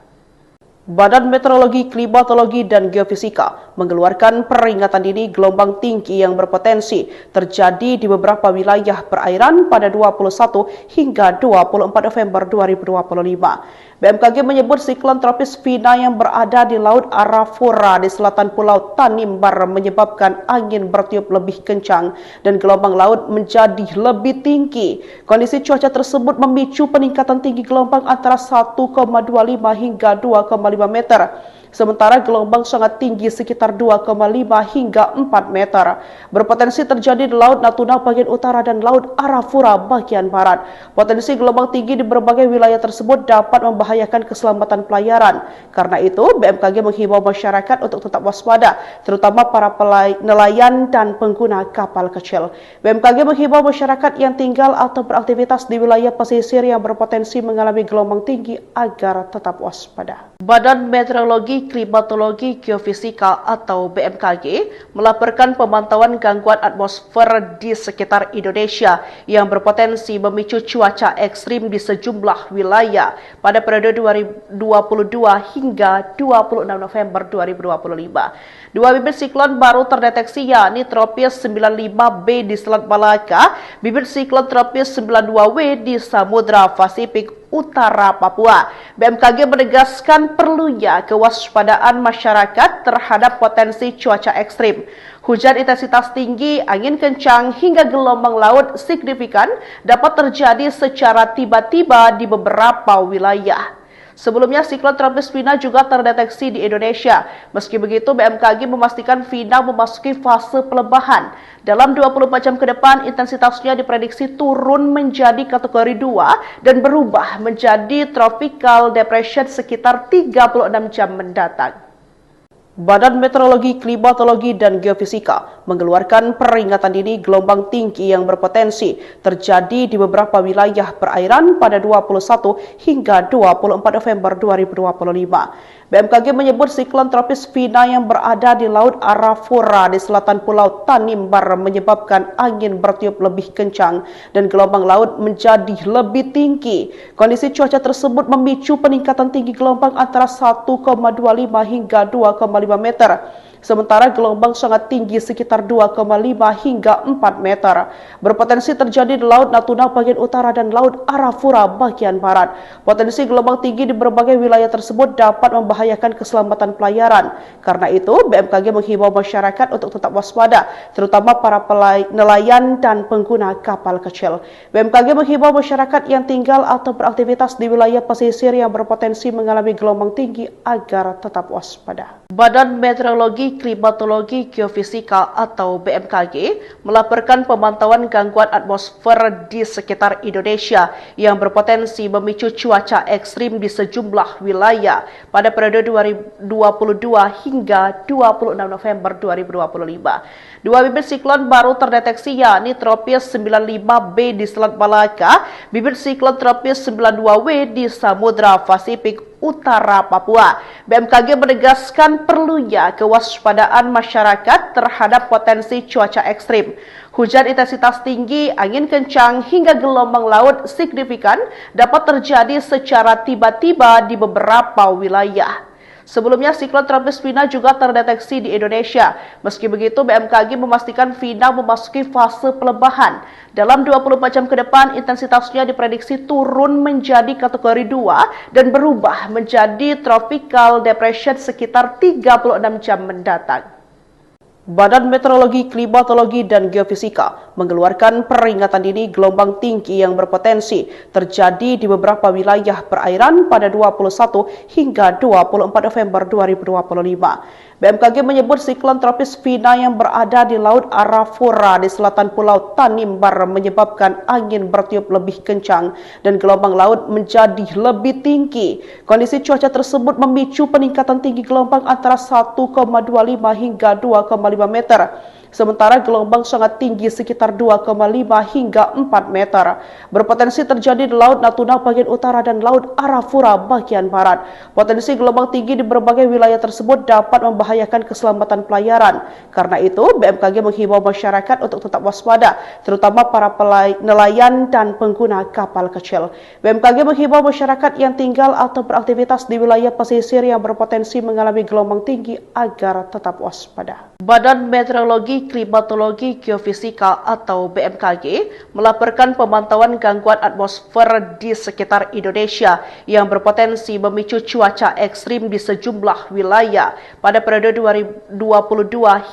Badan Meteorologi, Klimatologi, dan Geofisika mengeluarkan peringatan dini gelombang tinggi yang berpotensi terjadi di beberapa wilayah perairan pada 21 hingga 24 November 2025. BMKG menyebut siklon tropis Vina yang berada di Laut Arafura di selatan Pulau Tanimbar menyebabkan angin bertiup lebih kencang dan gelombang laut menjadi lebih tinggi. Kondisi cuaca tersebut memicu peningkatan tinggi gelombang antara 1,25 hingga 2,5 meter. Sementara gelombang sangat tinggi sekitar 2,5 hingga 4 meter. Berpotensi terjadi di Laut Natuna bagian utara dan Laut Arafura bagian barat. Potensi gelombang tinggi di berbagai wilayah tersebut dapat membahayakan keselamatan pelayaran. Karena itu, BMKG menghimbau masyarakat untuk tetap waspada, terutama para nelayan dan pengguna kapal kecil. BMKG menghimbau masyarakat yang tinggal atau beraktivitas di wilayah pesisir yang berpotensi mengalami gelombang tinggi agar tetap waspada. Badan Meteorologi, Klimatologi, Geofisika atau BMKG melaporkan pemantauan gangguan atmosfer di sekitar Indonesia yang berpotensi memicu cuaca ekstrim di sejumlah wilayah pada periode 2022 hingga 26 November 2025. Dua bibit siklon baru terdeteksi yakni tropis 95B di Selat Malaka, bibit siklon tropis 92W di Samudra Pasifik Utara Papua. BMKG menegaskan perlunya kewaspadaan masyarakat terhadap potensi cuaca ekstrim. Hujan intensitas tinggi, angin kencang, hingga gelombang laut signifikan dapat terjadi secara tiba-tiba di beberapa wilayah. Sebelumnya, siklon tropis Vina juga terdeteksi di Indonesia. Meski begitu, BMKG memastikan Vina memasuki fase pelebahan. Dalam 24 jam ke depan, intensitasnya diprediksi turun menjadi kategori 2 dan berubah menjadi tropical depression sekitar 36 jam mendatang. Badan Meteorologi, Klimatologi, dan Geofisika mengeluarkan peringatan dini gelombang tinggi yang berpotensi terjadi di beberapa wilayah perairan pada 21 hingga 24 November 2025. BMKG menyebut siklon tropis Vina yang berada di Laut Arafura di selatan Pulau Tanimbar menyebabkan angin bertiup lebih kencang dan gelombang laut menjadi lebih tinggi. Kondisi cuaca tersebut memicu peningkatan tinggi gelombang antara 1,25 hingga 2,5 meter. Sementara gelombang sangat tinggi sekitar 2,5 hingga 4 meter. Berpotensi terjadi di Laut Natuna bagian utara dan Laut Arafura bagian barat. Potensi gelombang tinggi di berbagai wilayah tersebut dapat membahayakan keselamatan pelayaran. Karena itu, BMKG menghimbau masyarakat untuk tetap waspada, terutama para nelayan dan pengguna kapal kecil. BMKG menghimbau masyarakat yang tinggal atau beraktivitas di wilayah pesisir yang berpotensi mengalami gelombang tinggi agar tetap waspada. Badan Meteorologi, Klimatologi, Geofisika atau BMKG melaporkan pemantauan gangguan atmosfer di sekitar Indonesia yang berpotensi memicu cuaca ekstrim di sejumlah wilayah pada periode 2022 hingga 26 November 2025. Dua bibit siklon baru terdeteksi, yakni tropis 95B di Selat Malaka, bibit siklon tropis 92W di Samudra Pasifik Utara Papua. BMKG menegaskan perlunya kewaspadaan masyarakat terhadap potensi cuaca ekstrim. Hujan intensitas tinggi, angin kencang, hingga gelombang laut signifikan dapat terjadi secara tiba-tiba di beberapa wilayah. Sebelumnya, siklon tropis Vina juga terdeteksi di Indonesia. Meski begitu, BMKG memastikan Vina memasuki fase pelebahan. Dalam 24 jam ke depan, intensitasnya diprediksi turun menjadi kategori 2 dan berubah menjadi tropical depression sekitar 36 jam mendatang. Badan Meteorologi, Klimatologi, dan Geofisika mengeluarkan peringatan dini gelombang tinggi yang berpotensi terjadi di beberapa wilayah perairan pada 21 hingga 24 November 2025. BMKG menyebut siklon tropis Vina yang berada di Laut Arafura di selatan Pulau Tanimbar menyebabkan angin bertiup lebih kencang dan gelombang laut menjadi lebih tinggi. Kondisi cuaca tersebut memicu peningkatan tinggi gelombang antara 1,25 hingga 2,5 meter. Sementara gelombang sangat tinggi sekitar 2,5 hingga 4 meter. Berpotensi terjadi di Laut Natuna bagian utara dan Laut Arafura bagian barat. Potensi gelombang tinggi di berbagai wilayah tersebut dapat membahayakan keselamatan pelayaran. Karena itu, BMKG menghimbau masyarakat untuk tetap waspada, terutama para nelayan dan pengguna kapal kecil. BMKG menghimbau masyarakat yang tinggal atau beraktivitas di wilayah pesisir yang berpotensi mengalami gelombang tinggi agar tetap waspada. Badan Meteorologi, Klimatologi, Geofisika atau BMKG melaporkan pemantauan gangguan atmosfer di sekitar Indonesia yang berpotensi memicu cuaca ekstrim di sejumlah wilayah pada periode 2022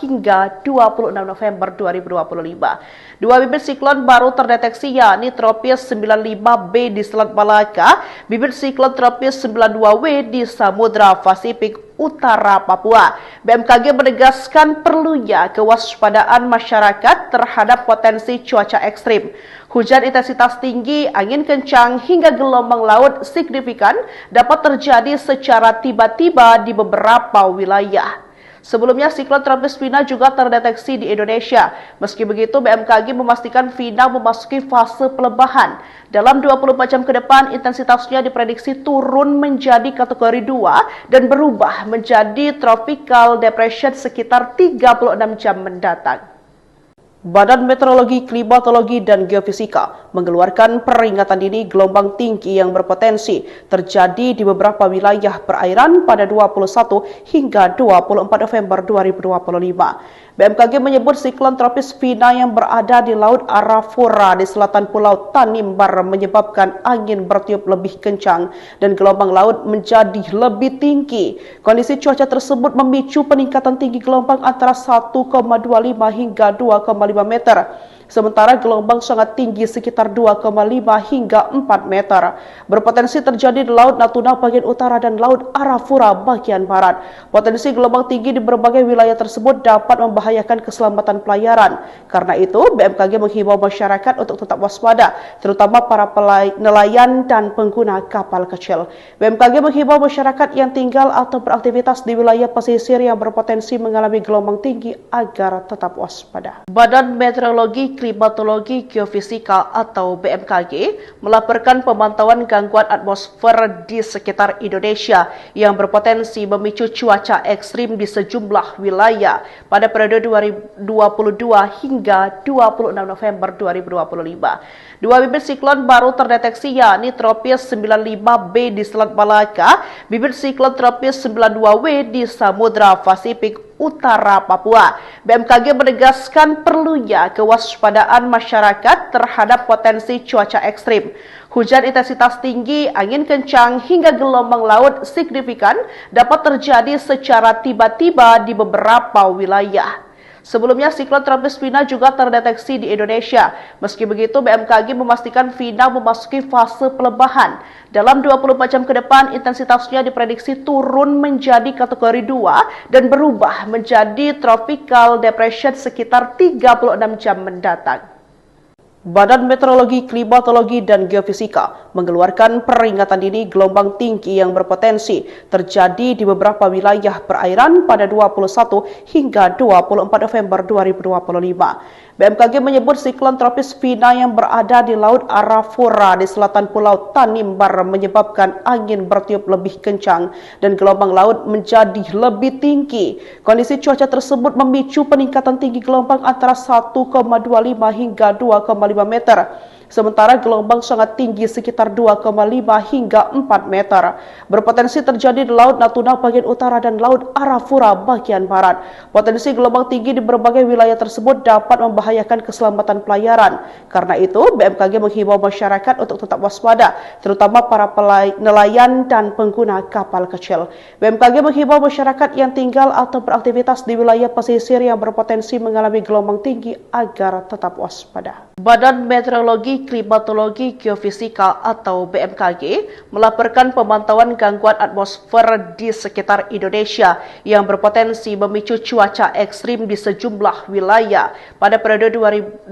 hingga 26 November 2025. Dua bibit siklon baru terdeteksi, yakni tropis 95B di Selat Malaka, bibit siklon tropis 92W di Samudra Pasifik Utara Papua. BMKG menegaskan perlunya kewaspadaan masyarakat terhadap potensi cuaca ekstrim. Hujan intensitas tinggi, angin kencang, hingga gelombang laut signifikan dapat terjadi secara tiba-tiba di beberapa wilayah. Sebelumnya, siklon tropis Vina juga terdeteksi di Indonesia. Meski begitu, BMKG memastikan Vina memasuki fase pelebahan. Dalam 24 jam ke depan, intensitasnya diprediksi turun menjadi kategori 2 dan berubah menjadi tropical depression sekitar 36 jam mendatang. Badan Meteorologi, Klimatologi, dan Geofisika mengeluarkan peringatan dini gelombang tinggi yang berpotensi terjadi di beberapa wilayah perairan pada 21 hingga 24 November 2025. BMKG menyebut siklon tropis Vina yang berada di Laut Arafura di selatan Pulau Tanimbar menyebabkan angin bertiup lebih kencang dan gelombang laut menjadi lebih tinggi. Kondisi cuaca tersebut memicu peningkatan tinggi gelombang antara 1,25 hingga 2,5 meter. Sementara gelombang sangat tinggi sekitar 2,5 hingga 4 meter. Berpotensi terjadi di Laut Natuna bagian utara dan Laut Arafura bagian barat. Potensi gelombang tinggi di berbagai wilayah tersebut dapat membahayakan keselamatan pelayaran. Karena itu, BMKG menghimbau masyarakat untuk tetap waspada, terutama para nelayan dan pengguna kapal kecil. BMKG menghimbau masyarakat yang tinggal atau beraktivitas di wilayah pesisir yang berpotensi mengalami gelombang tinggi agar tetap waspada. Badan Meteorologi, Klimatologi, Geofisika atau BMKG melaporkan pemantauan gangguan atmosfer di sekitar Indonesia yang berpotensi memicu cuaca ekstrim di sejumlah wilayah pada periode 2022 hingga 26 November 2025. Dua bibit siklon baru terdeteksi, yakni tropis 95B di Selat Malaka, bibit siklon tropis 92W di Samudra Pasifik utara Papua. BMKG menegaskan perlunya kewaspadaan masyarakat terhadap potensi cuaca ekstrim. Hujan intensitas tinggi, angin kencang, hingga gelombang laut signifikan dapat terjadi secara tiba-tiba di beberapa wilayah. Sebelumnya, siklon tropis Vina juga terdeteksi di Indonesia. Meski begitu, BMKG memastikan Vina memasuki fase pelebahan. Dalam 24 jam ke depan, intensitasnya diprediksi turun menjadi kategori 2 dan berubah menjadi tropical depression sekitar 36 jam mendatang. Badan Meteorologi, Klimatologi, dan Geofisika mengeluarkan peringatan dini gelombang tinggi yang berpotensi terjadi di beberapa wilayah perairan pada 21 hingga 24 November 2025. BMKG menyebut siklon tropis Vina yang berada di Laut Arafura di selatan Pulau Tanimbar menyebabkan angin bertiup lebih kencang dan gelombang laut menjadi lebih tinggi. Kondisi cuaca tersebut memicu peningkatan tinggi gelombang antara 1,25 hingga 2,5 meter. Sementara gelombang sangat tinggi sekitar 2,5 hingga 4 meter. Berpotensi terjadi di Laut Natuna bagian utara dan Laut Arafura bagian barat. Potensi gelombang tinggi di berbagai wilayah tersebut dapat membahayakan keselamatan pelayaran. Karena itu, BMKG menghimbau masyarakat untuk tetap waspada, terutama para nelayan dan pengguna kapal kecil. BMKG menghimbau masyarakat yang tinggal atau beraktivitas di wilayah pesisir yang berpotensi mengalami gelombang tinggi agar tetap waspada. Badan Meteorologi, Klimatologi, Geofisika atau BMKG melaporkan pemantauan gangguan atmosfer di sekitar Indonesia yang berpotensi memicu cuaca ekstrim di sejumlah wilayah pada periode 2022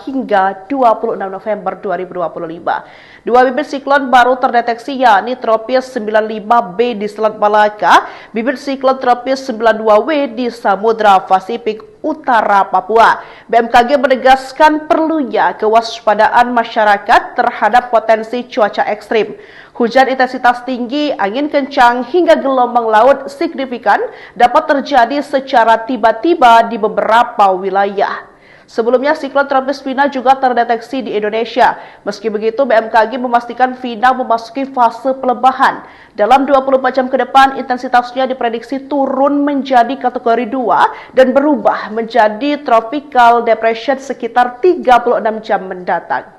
hingga 26 November 2025. Dua bibit siklon baru terdeteksi, yakni tropis 95B di Selat Malaka, bibit siklon tropis 92W di Samudra Pasifik Utara Papua. BMKG menegaskan perlunya kewaspadaan masyarakat terhadap potensi cuaca ekstrim. Hujan intensitas tinggi, angin kencang, hingga gelombang laut signifikan dapat terjadi secara tiba-tiba di beberapa wilayah. Sebelumnya, siklon tropis Vina juga terdeteksi di Indonesia. Meski begitu, BMKG memastikan Vina memasuki fase pelebahan. Dalam 24 jam ke depan, intensitasnya diprediksi turun menjadi kategori 2 dan berubah menjadi tropical depression sekitar 36 jam mendatang.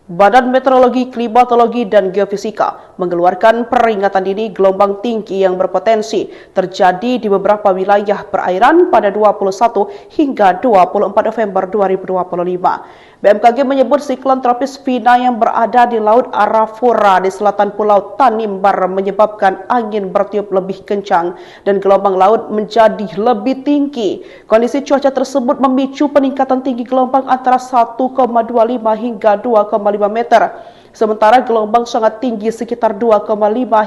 Badan Meteorologi, Klimatologi, dan Geofisika mengeluarkan peringatan dini gelombang tinggi yang berpotensi terjadi di beberapa wilayah perairan pada 21 hingga 24 November 2025. BMKG menyebut siklon tropis Vina yang berada di Laut Arafura di selatan Pulau Tanimbar menyebabkan angin bertiup lebih kencang dan gelombang laut menjadi lebih tinggi. Kondisi cuaca tersebut memicu peningkatan tinggi gelombang antara 1,25 hingga 2,5 meter. Sementara gelombang sangat tinggi sekitar 2,5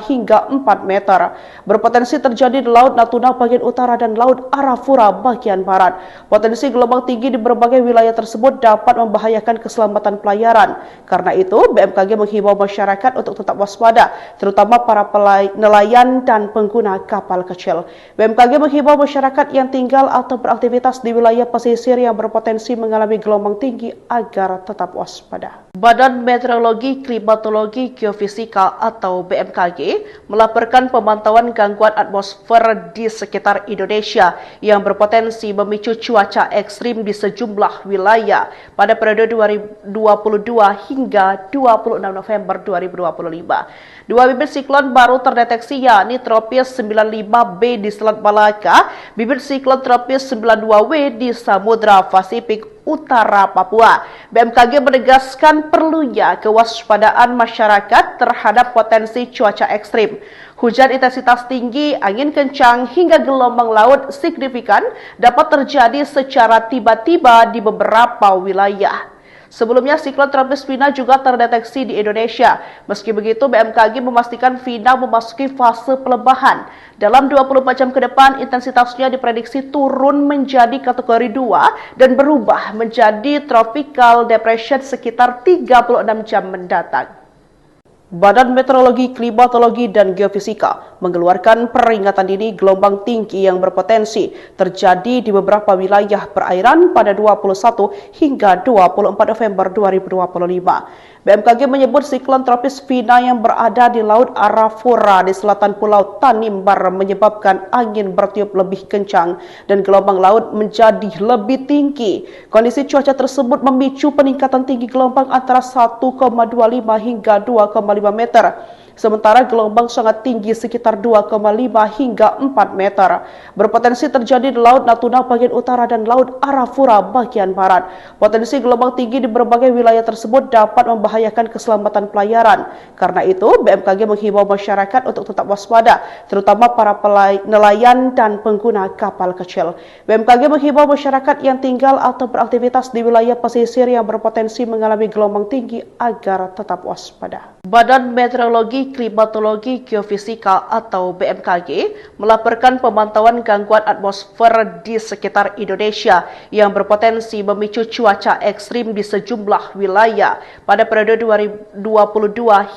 hingga 4 meter. Berpotensi terjadi di Laut Natuna bagian utara dan Laut Arafura bagian barat. Potensi gelombang tinggi di berbagai wilayah tersebut dapat membahayakan keselamatan pelayaran. Karena itu, BMKG menghimbau masyarakat untuk tetap waspada, terutama para nelayan dan pengguna kapal kecil. BMKG menghimbau masyarakat yang tinggal atau beraktivitas di wilayah pesisir yang berpotensi mengalami gelombang tinggi agar tetap waspada. Badan Meteorologi, Klimatologi, Geofisika atau BMKG melaporkan pemantauan gangguan atmosfer di sekitar Indonesia yang berpotensi memicu cuaca ekstrim di sejumlah wilayah pada periode 2022 hingga 26 November 2025. Dua bibit siklon baru terdeteksi, yakni tropis 95B di Selat Malaka, bibit siklon tropis 92W di Samudra Pasifik Utara Papua. BMKG menegaskan perlunya kewaspadaan masyarakat terhadap potensi cuaca ekstrim. Hujan intensitas tinggi, angin kencang, hingga gelombang laut signifikan dapat terjadi secara tiba-tiba di beberapa wilayah. Sebelumnya, siklon tropis Vina juga terdeteksi di Indonesia. Meski begitu, BMKG memastikan Vina memasuki fase pelebahan. Dalam 24 jam ke depan, intensitasnya diprediksi turun menjadi kategori 2 dan berubah menjadi tropical depression sekitar 36 jam mendatang. Badan Meteorologi, Klimatologi, dan Geofisika mengeluarkan peringatan dini gelombang tinggi yang berpotensi terjadi di beberapa wilayah perairan pada 21 hingga 24 November 2025. BMKG menyebut siklon tropis Vina yang berada di Laut Arafura di selatan Pulau Tanimbar menyebabkan angin bertiup lebih kencang dan gelombang laut menjadi lebih tinggi. Kondisi cuaca tersebut memicu peningkatan tinggi gelombang antara 1,25 hingga 2,5 meter. Sementara gelombang sangat tinggi sekitar 2,5 hingga 4 meter. Berpotensi terjadi di Laut Natuna bagian utara dan Laut Arafura bagian barat. Potensi gelombang tinggi di berbagai wilayah tersebut dapat membahayakan keselamatan pelayaran. Karena itu, BMKG menghimbau masyarakat untuk tetap waspada, terutama para nelayan dan pengguna kapal kecil. BMKG menghimbau masyarakat yang tinggal atau beraktivitas di wilayah pesisir yang berpotensi mengalami gelombang tinggi agar tetap waspada. Badan Meteorologi, Klimatologi, Geofisika atau BMKG melaporkan pemantauan gangguan atmosfer di sekitar Indonesia yang berpotensi memicu cuaca ekstrim di sejumlah wilayah pada periode 2022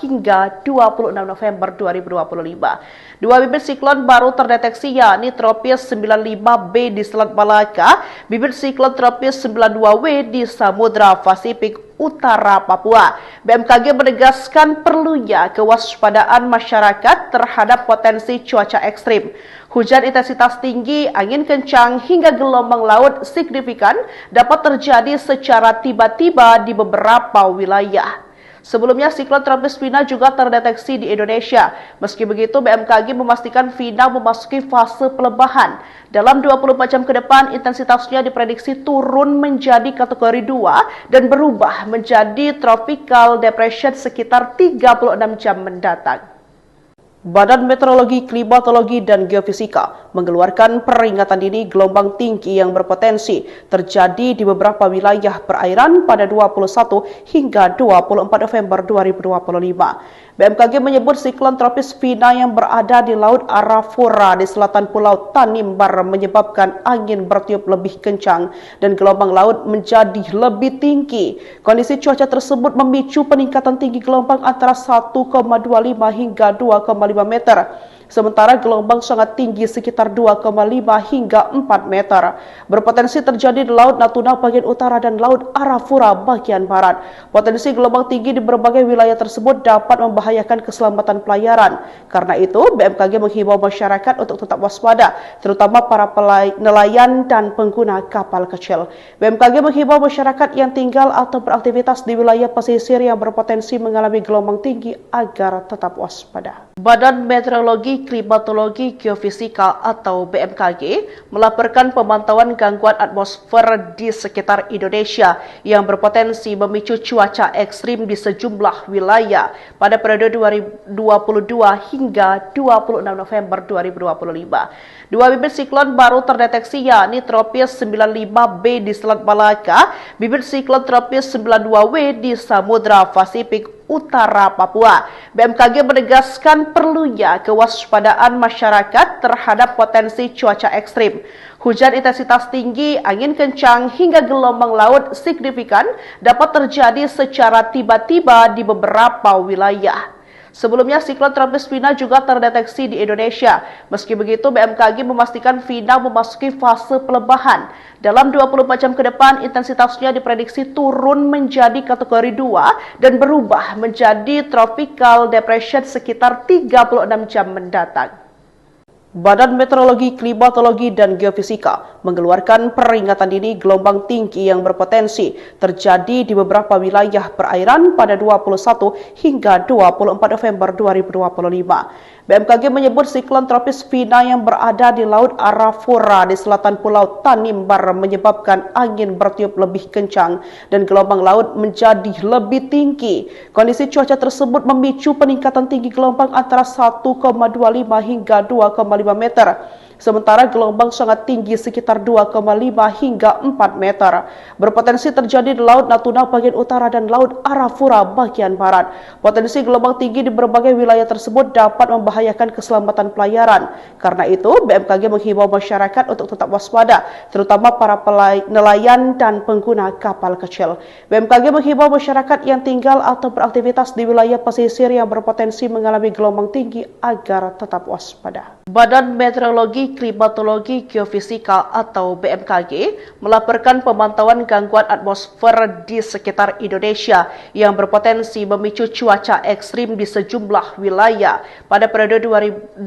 hingga 26 November 2025. Dua bibit siklon baru terdeteksi yakni tropis 95B di Selat Malaka, bibit siklon tropis 92W di Samudra Pasifik Utara Papua. BMKG menegaskan perlunya kewaspadaan masyarakat terhadap potensi cuaca ekstrim. Hujan intensitas tinggi, angin kencang, hingga gelombang laut signifikan dapat terjadi secara tiba-tiba di beberapa wilayah. Sebelumnya, siklon tropis Vina juga terdeteksi di Indonesia. Meski begitu, BMKG memastikan Vina memasuki fase pelebahan. Dalam 24 jam ke depan, intensitasnya diprediksi turun menjadi kategori 2 dan berubah menjadi tropical depression sekitar 36 jam mendatang. Badan Meteorologi, Klimatologi, dan Geofisika mengeluarkan peringatan dini gelombang tinggi yang berpotensi terjadi di beberapa wilayah perairan pada 21 hingga 24 November 2025. BMKG menyebut siklon tropis Vina yang berada di Laut Arafura di selatan Pulau Tanimbar menyebabkan angin bertiup lebih kencang dan gelombang laut menjadi lebih tinggi. Kondisi cuaca tersebut memicu peningkatan tinggi gelombang antara 1,25 hingga 2,5 meter. Sementara gelombang sangat tinggi sekitar 2,5 hingga 4 meter. Berpotensi terjadi di Laut Natuna bagian utara dan Laut Arafura bagian barat. Potensi gelombang tinggi di berbagai wilayah tersebut dapat membahayakan keselamatan pelayaran. Karena itu, BMKG menghimbau masyarakat untuk tetap waspada, terutama para nelayan dan pengguna kapal kecil. BMKG menghimbau masyarakat yang tinggal atau beraktivitas di wilayah pesisir yang berpotensi mengalami gelombang tinggi agar tetap waspada. Badan Meteorologi, Klimatologi, Geofisika atau BMKG melaporkan pemantauan gangguan atmosfer di sekitar Indonesia yang berpotensi memicu cuaca ekstrim di sejumlah wilayah pada periode 2022 hingga 26 November 2025. Dua bibit siklon baru terdeteksi yakni tropis 95B di Selat Malaka, bibit siklon tropis 92W di Samudra Pasifik Utara Papua. BMKG menegaskan perlunya kewaspadaan masyarakat terhadap potensi cuaca ekstrim. Hujan intensitas tinggi, angin kencang, hingga gelombang laut signifikan dapat terjadi secara tiba-tiba di beberapa wilayah. Sebelumnya, siklon tropis Vina juga terdeteksi di Indonesia. Meski begitu, BMKG memastikan Vina memasuki fase pelebahan. Dalam 24 jam ke depan, intensitasnya diprediksi turun menjadi kategori 2 dan berubah menjadi tropical depression sekitar 36 jam mendatang. Badan Meteorologi, Klimatologi, dan Geofisika mengeluarkan peringatan dini gelombang tinggi yang berpotensi terjadi di beberapa wilayah perairan pada 21 hingga 24 November 2025. BMKG menyebut siklon tropis Vina yang berada di Laut Arafura di selatan Pulau Tanimbar menyebabkan angin bertiup lebih kencang dan gelombang laut menjadi lebih tinggi. Kondisi cuaca tersebut memicu peningkatan tinggi gelombang antara 1,25 hingga 2,5 meter. Sementara gelombang sangat tinggi sekitar 2,5 hingga 4 meter. Berpotensi terjadi di Laut Natuna bagian utara dan Laut Arafura bagian barat. Potensi gelombang tinggi di berbagai wilayah tersebut dapat membahayakan keselamatan pelayaran. Karena itu, BMKG menghimbau masyarakat untuk tetap waspada, terutama para nelayan dan pengguna kapal kecil. BMKG menghimbau masyarakat yang tinggal atau beraktivitas di wilayah pesisir yang berpotensi mengalami gelombang tinggi agar tetap waspada. Badan Meteorologi, Klimatologi, Geofisika atau BMKG melaporkan pemantauan gangguan atmosfer di sekitar Indonesia yang berpotensi memicu cuaca ekstrim di sejumlah wilayah pada periode 2022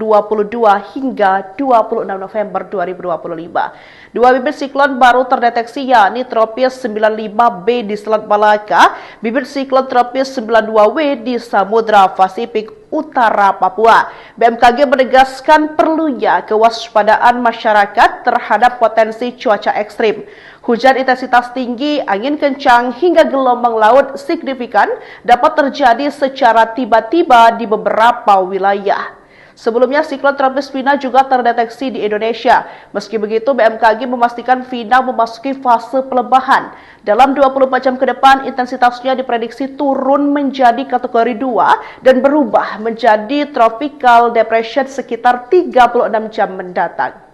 hingga 26 November 2025. Dua bibit siklon baru terdeteksi, yakni tropis 95B di Selat Malaka, bibit siklon tropis 92W di Samudra Pasifik Utara Papua. BMKG menegaskan perlunya kewaspadaan masyarakat terhadap potensi cuaca ekstrim. Hujan intensitas tinggi, angin kencang, hingga gelombang laut signifikan dapat terjadi secara tiba-tiba di beberapa wilayah. Sebelumnya, siklon tropis Vina juga terdeteksi di Indonesia. Meski begitu, BMKG memastikan Vina memasuki fase pelebahan. Dalam 24 jam ke depan, intensitasnya diprediksi turun menjadi kategori 2 dan berubah menjadi tropical depression sekitar 36 jam mendatang.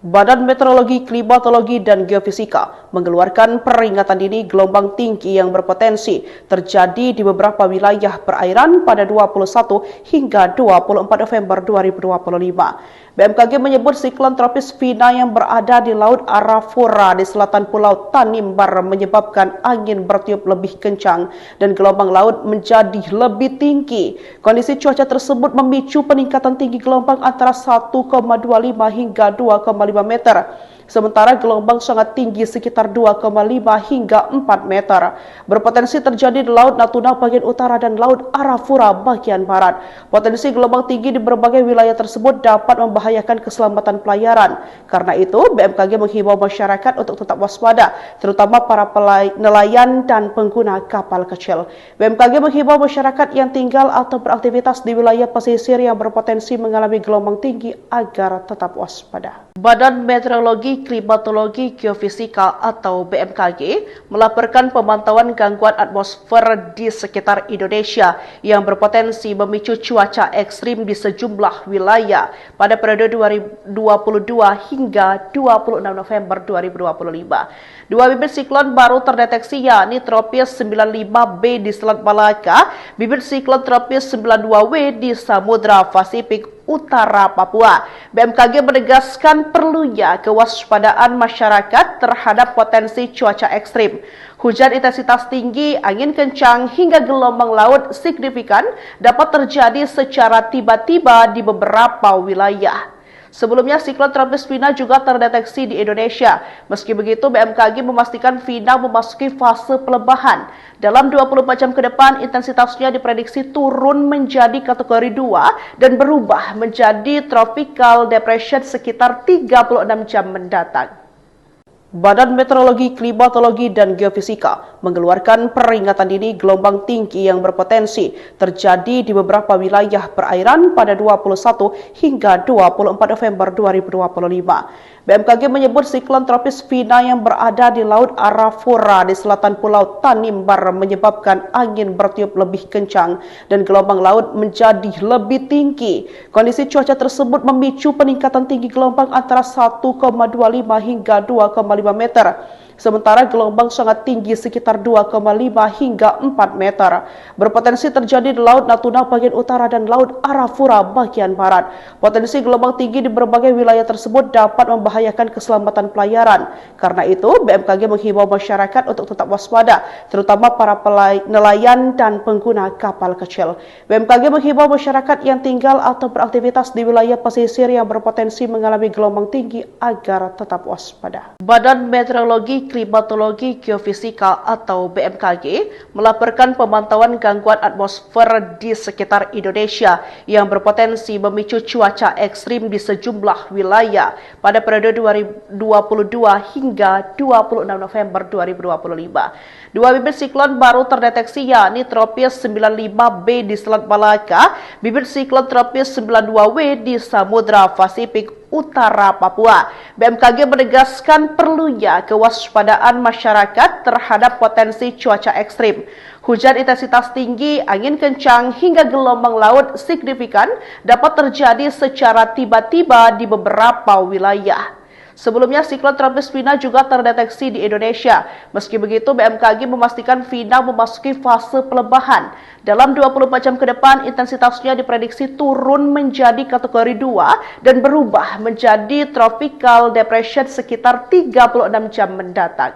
Badan Meteorologi, Klimatologi, dan Geofisika mengeluarkan peringatan dini gelombang tinggi yang berpotensi terjadi di beberapa wilayah perairan pada 21 hingga 24 November 2025. BMKG menyebut siklon tropis Vina yang berada di Laut Arafura di selatan Pulau Tanimbar menyebabkan angin bertiup lebih kencang dan gelombang laut menjadi lebih tinggi. Kondisi cuaca tersebut memicu peningkatan tinggi gelombang antara 1,25 hingga 2,5 meter. Sementara gelombang sangat tinggi sekitar 2,5 hingga 4 meter. Berpotensi terjadi di Laut Natuna bagian utara dan Laut Arafura bagian barat. Potensi gelombang tinggi di berbagai wilayah tersebut dapat membahayakan keselamatan pelayaran. Karena itu, BMKG menghimbau masyarakat untuk tetap waspada, terutama para nelayan dan pengguna kapal kecil. BMKG menghimbau masyarakat yang tinggal atau beraktivitas di wilayah pesisir yang berpotensi mengalami gelombang tinggi agar tetap waspada. Badan Meteorologi, Klimatologi, Geofisika atau BMKG melaporkan pemantauan gangguan atmosfer di sekitar Indonesia yang berpotensi memicu cuaca ekstrim di sejumlah wilayah pada periode 2022 hingga 26 November 2025. Dua bibit siklon baru terdeteksi, yakni tropis 95B di Selat Malaka, bibit siklon tropis 92W di Samudra Pasifik Utara Papua. BMKG menegaskan perlunya kewaspadaan masyarakat terhadap potensi cuaca ekstrim. Hujan intensitas tinggi, angin kencang, hingga gelombang laut signifikan dapat terjadi secara tiba-tiba di beberapa wilayah. Sebelumnya, siklon tropis Vina juga terdeteksi di Indonesia. Meski begitu, BMKG memastikan Vina memasuki fase pelebahan. Dalam 24 jam ke depan, intensitasnya diprediksi turun menjadi kategori 2 dan berubah menjadi tropical depression sekitar 36 jam mendatang. Badan Meteorologi, Klimatologi, dan Geofisika mengeluarkan peringatan dini gelombang tinggi yang berpotensi terjadi di beberapa wilayah perairan pada 21 hingga 24 November 2025. BMKG menyebut siklon tropis Vina yang berada di Laut Arafura di selatan Pulau Tanimbar menyebabkan angin bertiup lebih kencang dan gelombang laut menjadi lebih tinggi. Kondisi cuaca tersebut memicu peningkatan tinggi gelombang antara 1,25 hingga 2,5 meter. Sementara gelombang sangat tinggi sekitar 2,5 hingga 4 meter. Berpotensi terjadi di Laut Natuna bagian utara dan Laut Arafura bagian barat. Potensi gelombang tinggi di berbagai wilayah tersebut dapat membahayakan keselamatan pelayaran. Karena itu, BMKG menghimbau masyarakat untuk tetap waspada, terutama para nelayan dan pengguna kapal kecil. BMKG menghimbau masyarakat yang tinggal atau beraktivitas di wilayah pesisir yang berpotensi mengalami gelombang tinggi agar tetap waspada. Badan Meteorologi, Klimatologi, Geofisika atau BMKG melaporkan pemantauan gangguan atmosfer di sekitar Indonesia yang berpotensi memicu cuaca ekstrim di sejumlah wilayah pada periode 2022 hingga 26 November 2025. Dua bibit siklon baru terdeteksi, yakni tropis 95B di Selat Malaka, bibit siklon tropis 92W di Samudra Pasifik utara Papua. BMKG menegaskan perlunya kewaspadaan masyarakat terhadap potensi cuaca ekstrim. Hujan intensitas tinggi, angin kencang, hingga gelombang laut signifikan dapat terjadi secara tiba-tiba di beberapa wilayah. Sebelumnya, siklon tropis Vina juga terdeteksi di Indonesia. Meski begitu, BMKG memastikan Vina memasuki fase pelebahan. Dalam 24 jam ke depan, intensitasnya diprediksi turun menjadi kategori 2 dan berubah menjadi tropical depression sekitar 36 jam mendatang.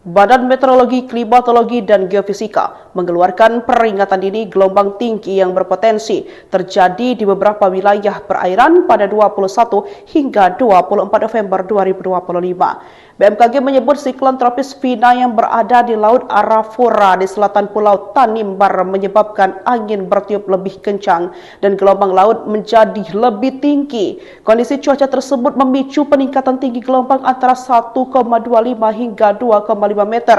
Badan Meteorologi, Klimatologi, dan Geofisika mengeluarkan peringatan dini gelombang tinggi yang berpotensi terjadi di beberapa wilayah perairan pada 21 hingga 24 November 2025. BMKG menyebut siklon tropis Vina yang berada di Laut Arafura di selatan Pulau Tanimbar menyebabkan angin bertiup lebih kencang dan gelombang laut menjadi lebih tinggi. Kondisi cuaca tersebut memicu peningkatan tinggi gelombang antara 1,25 hingga 2,5 meter.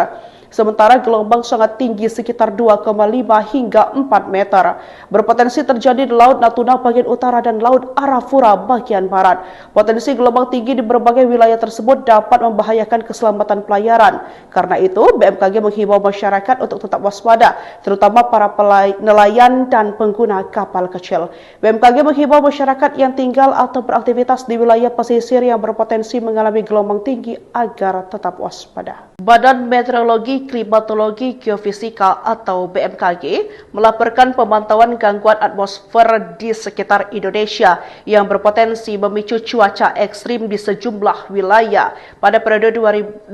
Sementara gelombang sangat tinggi sekitar 2,5 hingga 4 meter. Berpotensi terjadi di Laut Natuna bagian utara dan Laut Arafura bagian barat. Potensi gelombang tinggi di berbagai wilayah tersebut dapat membahayakan keselamatan pelayaran. Karena itu, BMKG menghimbau masyarakat untuk tetap waspada, terutama para nelayan dan pengguna kapal kecil. BMKG menghimbau masyarakat yang tinggal atau beraktivitas di wilayah pesisir yang berpotensi mengalami gelombang tinggi agar tetap waspada. Badan Meteorologi, Klimatologi, Geofisika atau BMKG melaporkan pemantauan gangguan atmosfer di sekitar Indonesia yang berpotensi memicu cuaca ekstrim di sejumlah wilayah pada periode 2022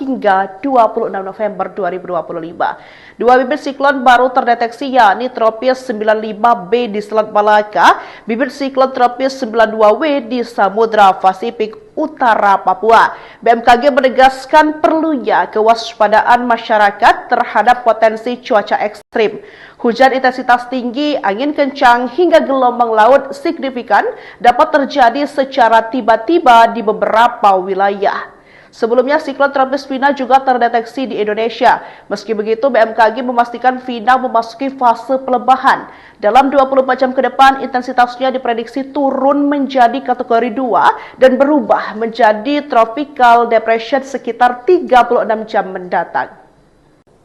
hingga 26 November 2025. Dua bibit siklon baru terdeteksi, yakni tropis 95B di Selat Malaka, bibit siklon tropis 92W di Samudra Pasifik utara Papua. BMKG menegaskan perlunya kewaspadaan masyarakat terhadap potensi cuaca ekstrim. Hujan intensitas tinggi, angin kencang, hingga gelombang laut signifikan dapat terjadi secara tiba-tiba di beberapa wilayah. Sebelumnya, siklon tropis Vina juga terdeteksi di Indonesia. Meski begitu, BMKG memastikan Vina memasuki fase pelebahan. Dalam 24 jam ke depan, intensitasnya diprediksi turun menjadi kategori 2 dan berubah menjadi tropical depression sekitar 36 jam mendatang.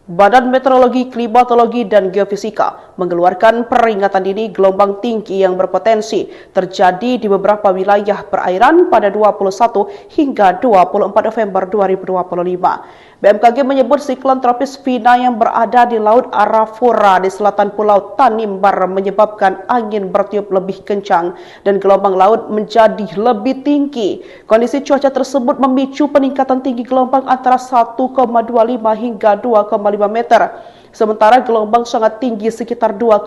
Badan Meteorologi, Klimatologi, dan Geofisika mengeluarkan peringatan dini gelombang tinggi yang berpotensi terjadi di beberapa wilayah perairan pada 21 hingga 24 November 2025. BMKG menyebut siklon tropis Vina yang berada di Laut Arafura di selatan Pulau Tanimbar menyebabkan angin bertiup lebih kencang dan gelombang laut menjadi lebih tinggi. Kondisi cuaca tersebut memicu peningkatan tinggi gelombang antara 1,25 hingga 2,5 meter. Sementara gelombang sangat tinggi sekitar 2,5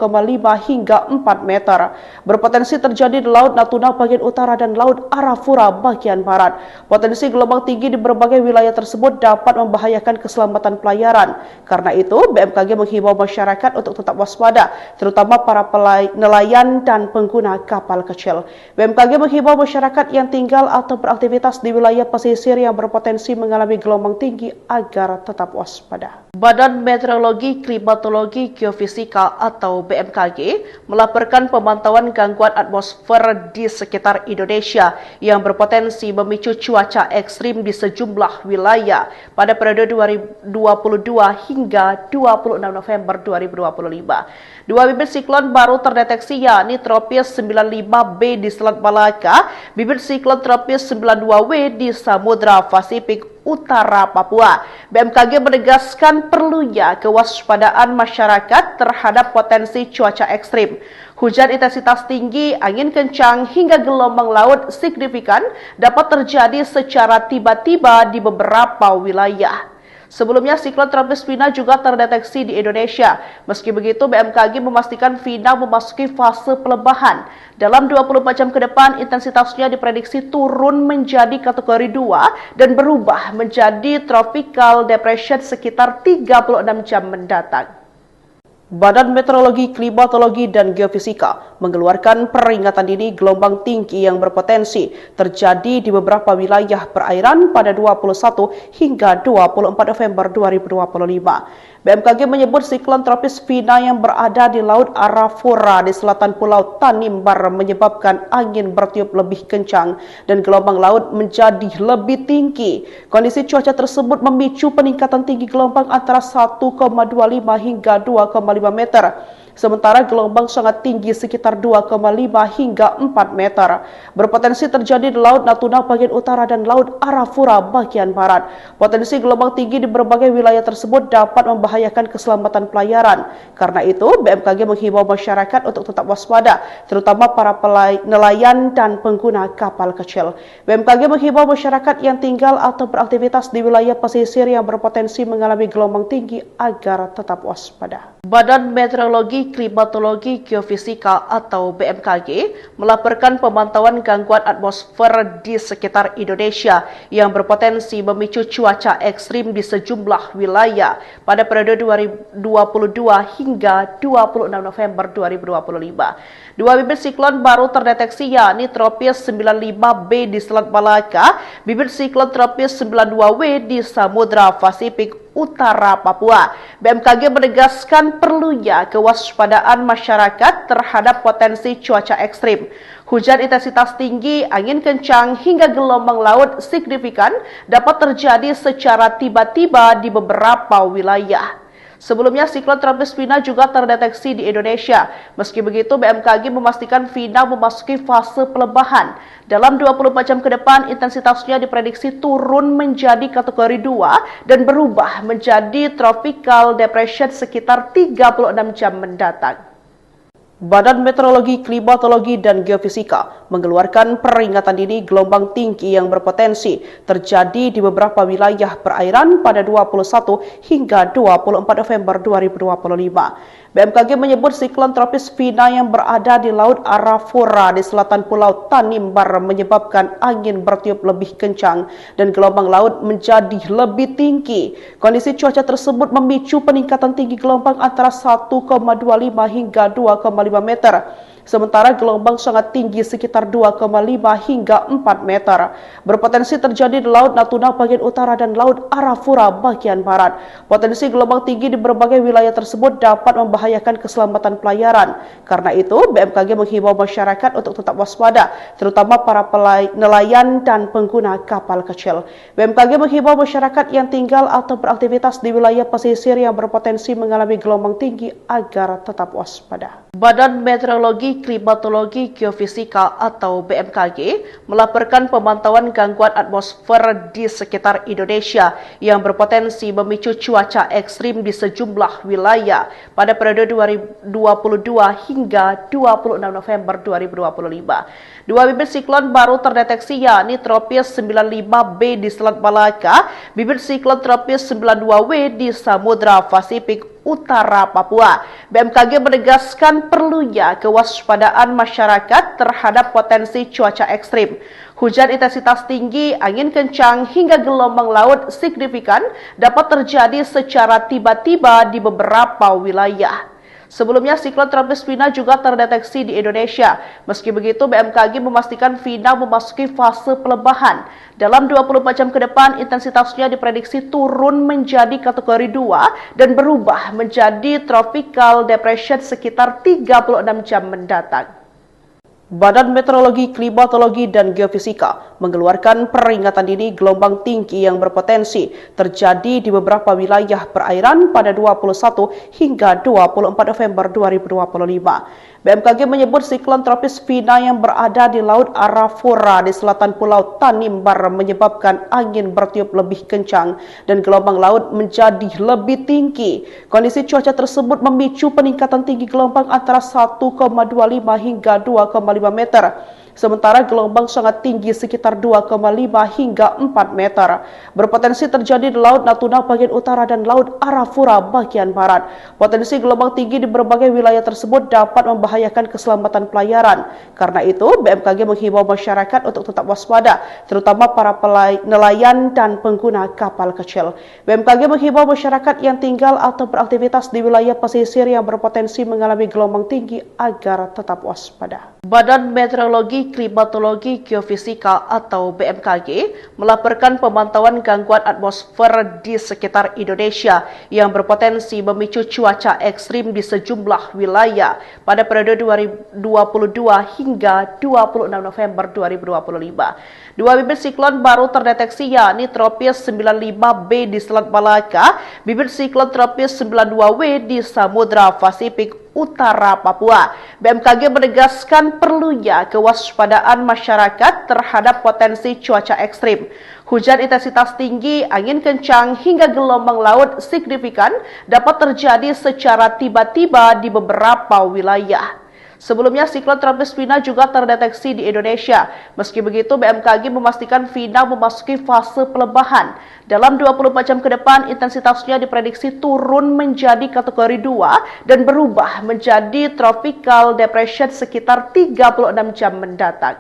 hingga 4 meter. Berpotensi terjadi di Laut Natuna bagian utara dan Laut Arafura bagian barat. Potensi gelombang tinggi di berbagai wilayah tersebut dapat membahayakan keselamatan pelayaran. Karena itu, BMKG menghimbau masyarakat untuk tetap waspada, terutama para nelayan dan pengguna kapal kecil. BMKG menghimbau masyarakat yang tinggal atau beraktivitas di wilayah pesisir yang berpotensi mengalami gelombang tinggi agar tetap waspada. Badan Meteorologi, Klimatologi, Geofisika atau BMKG melaporkan pemantauan gangguan atmosfer di sekitar Indonesia yang berpotensi memicu cuaca ekstrim di sejumlah wilayah pada periode 2022 hingga 26 November 2025. Dua bibit siklon baru terdeteksi, yakni tropis 95B di Selat Malaka, bibit siklon tropis 92W di Samudra Pasifik utara Papua. BMKG menegaskan perlunya kewaspadaan masyarakat terhadap potensi cuaca ekstrim. Hujan intensitas tinggi, angin kencang, hingga gelombang laut signifikan dapat terjadi secara tiba-tiba di beberapa wilayah. Sebelumnya, siklon tropis Vina juga terdeteksi di Indonesia. Meski begitu, BMKG memastikan Vina memasuki fase pelebahan. Dalam 24 jam ke depan, intensitasnya diprediksi turun menjadi kategori 2 dan berubah menjadi tropical depression sekitar 36 jam mendatang. Badan Meteorologi, Klimatologi, dan Geofisika mengeluarkan peringatan dini gelombang tinggi yang berpotensi terjadi di beberapa wilayah perairan pada 21 hingga 24 November 2025. BMKG menyebut siklon tropis Vina yang berada di Laut Arafura di selatan Pulau Tanimbar menyebabkan angin bertiup lebih kencang dan gelombang laut menjadi lebih tinggi. Kondisi cuaca tersebut memicu peningkatan tinggi gelombang antara 1,25 hingga 2,5 meter. Sementara gelombang sangat tinggi sekitar 2,5 hingga 4 meter. Berpotensi terjadi di Laut Natuna bagian utara dan Laut Arafura bagian barat. Potensi gelombang tinggi di berbagai wilayah tersebut dapat membahayakan keselamatan pelayaran. Karena itu, BMKG menghimbau masyarakat untuk tetap waspada, terutama para nelayan dan pengguna kapal kecil. BMKG menghimbau masyarakat yang tinggal atau beraktivitas di wilayah pesisir yang berpotensi mengalami gelombang tinggi agar tetap waspada. Badan Meteorologi, Klimatologi, Geofisika atau BMKG melaporkan pemantauan gangguan atmosfer di sekitar Indonesia yang berpotensi memicu cuaca ekstrim di sejumlah wilayah pada periode 2022 hingga 26 November 2025. Dua bibit siklon baru terdeteksi yakni tropis 95B di Selat Malaka, bibit siklon tropis 92W di Samudra Pasifik Utara Papua. BMKG menegaskan perlunya kewaspadaan masyarakat terhadap potensi cuaca ekstrim. Hujan intensitas tinggi, angin kencang, hingga gelombang laut signifikan dapat terjadi secara tiba-tiba di beberapa wilayah. Sebelumnya, siklon tropis Vina juga terdeteksi di Indonesia. Meski begitu, BMKG memastikan Vina memasuki fase pelebahan. Dalam 24 jam ke depan, intensitasnya diprediksi turun menjadi kategori 2 dan berubah menjadi tropical depression sekitar 36 jam mendatang. Badan Meteorologi, Klimatologi, dan Geofisika mengeluarkan peringatan dini gelombang tinggi yang berpotensi terjadi di beberapa wilayah perairan pada 21 hingga 24 November 2025. BMKG menyebut siklon tropis Vina yang berada di Laut Arafura di selatan Pulau Tanimbar menyebabkan angin bertiup lebih kencang dan gelombang laut menjadi lebih tinggi. Kondisi cuaca tersebut memicu peningkatan tinggi gelombang antara 1,25 hingga 2,5 meter. Sementara gelombang sangat tinggi sekitar 2,5 hingga 4 meter. Berpotensi terjadi di Laut Natuna bagian utara dan Laut Arafura bagian barat. Potensi gelombang tinggi di berbagai wilayah tersebut dapat membahayakan keselamatan pelayaran. Karena itu, BMKG menghimbau masyarakat untuk tetap waspada, terutama para nelayan dan pengguna kapal kecil. BMKG menghimbau masyarakat yang tinggal atau beraktivitas di wilayah pesisir yang berpotensi mengalami gelombang tinggi agar tetap waspada. Badan Meteorologi, Klimatologi, Geofisika atau BMKG melaporkan pemantauan gangguan atmosfer di sekitar Indonesia yang berpotensi memicu cuaca ekstrim di sejumlah wilayah pada periode 2022 hingga 26 November 2025. Dua bibit siklon baru terdeteksi yakni tropis 95B di Selat Malaka, bibit siklon tropis 92W di Samudra Pasifik Utara Papua. BMKG menegaskan perlunya kewaspadaan masyarakat terhadap potensi cuaca ekstrim. Hujan intensitas tinggi, angin kencang, hingga gelombang laut signifikan dapat terjadi secara tiba-tiba di beberapa wilayah. Sebelumnya, siklon tropis Vina juga terdeteksi di Indonesia. Meski begitu, BMKG memastikan Vina memasuki fase pelebahan. Dalam 24 jam ke depan, intensitasnya diprediksi turun menjadi kategori 2 dan berubah menjadi tropical depression sekitar 36 jam mendatang. Badan Meteorologi, Klimatologi, dan Geofisika mengeluarkan peringatan dini gelombang tinggi yang berpotensi terjadi di beberapa wilayah perairan pada 21 hingga 24 November 2025. BMKG menyebut siklon tropis Vina yang berada di Laut Arafura di selatan Pulau Tanimbar menyebabkan angin bertiup lebih kencang dan gelombang laut menjadi lebih tinggi. Kondisi cuaca tersebut memicu peningkatan tinggi gelombang antara 1,25 hingga 2,5 meter. Sementara gelombang sangat tinggi sekitar 2,5 hingga 4 meter. Berpotensi terjadi di Laut Natuna bagian utara dan Laut Arafura bagian barat. Potensi gelombang tinggi di berbagai wilayah tersebut dapat membahayakan keselamatan pelayaran. Karena itu, BMKG menghimbau masyarakat untuk tetap waspada, terutama para nelayan dan pengguna kapal kecil. BMKG menghimbau masyarakat yang tinggal atau beraktivitas di wilayah pesisir yang berpotensi mengalami gelombang tinggi agar tetap waspada. Badan Meteorologi, Klimatologi, Geofisika atau BMKG melaporkan pemantauan gangguan atmosfer di sekitar Indonesia yang berpotensi memicu cuaca ekstrim di sejumlah wilayah pada periode 2022 hingga 26 November 2025. Dua bibit siklon baru terdeteksi, yakni tropis 95B di Selat Malaka, bibit siklon tropis 92W di Samudra Pasifik Utara Papua. BMKG menegaskan perlunya kewaspadaan masyarakat terhadap potensi cuaca ekstrim. Hujan intensitas tinggi, angin kencang, hingga gelombang laut signifikan dapat terjadi secara tiba-tiba di beberapa wilayah. Sebelumnya, siklon tropis Vina juga terdeteksi di Indonesia. Meski begitu, BMKG memastikan Vina memasuki fase pelebahan. Dalam 24 jam ke depan, intensitasnya diprediksi turun menjadi kategori 2 dan berubah menjadi tropical depression sekitar 36 jam mendatang.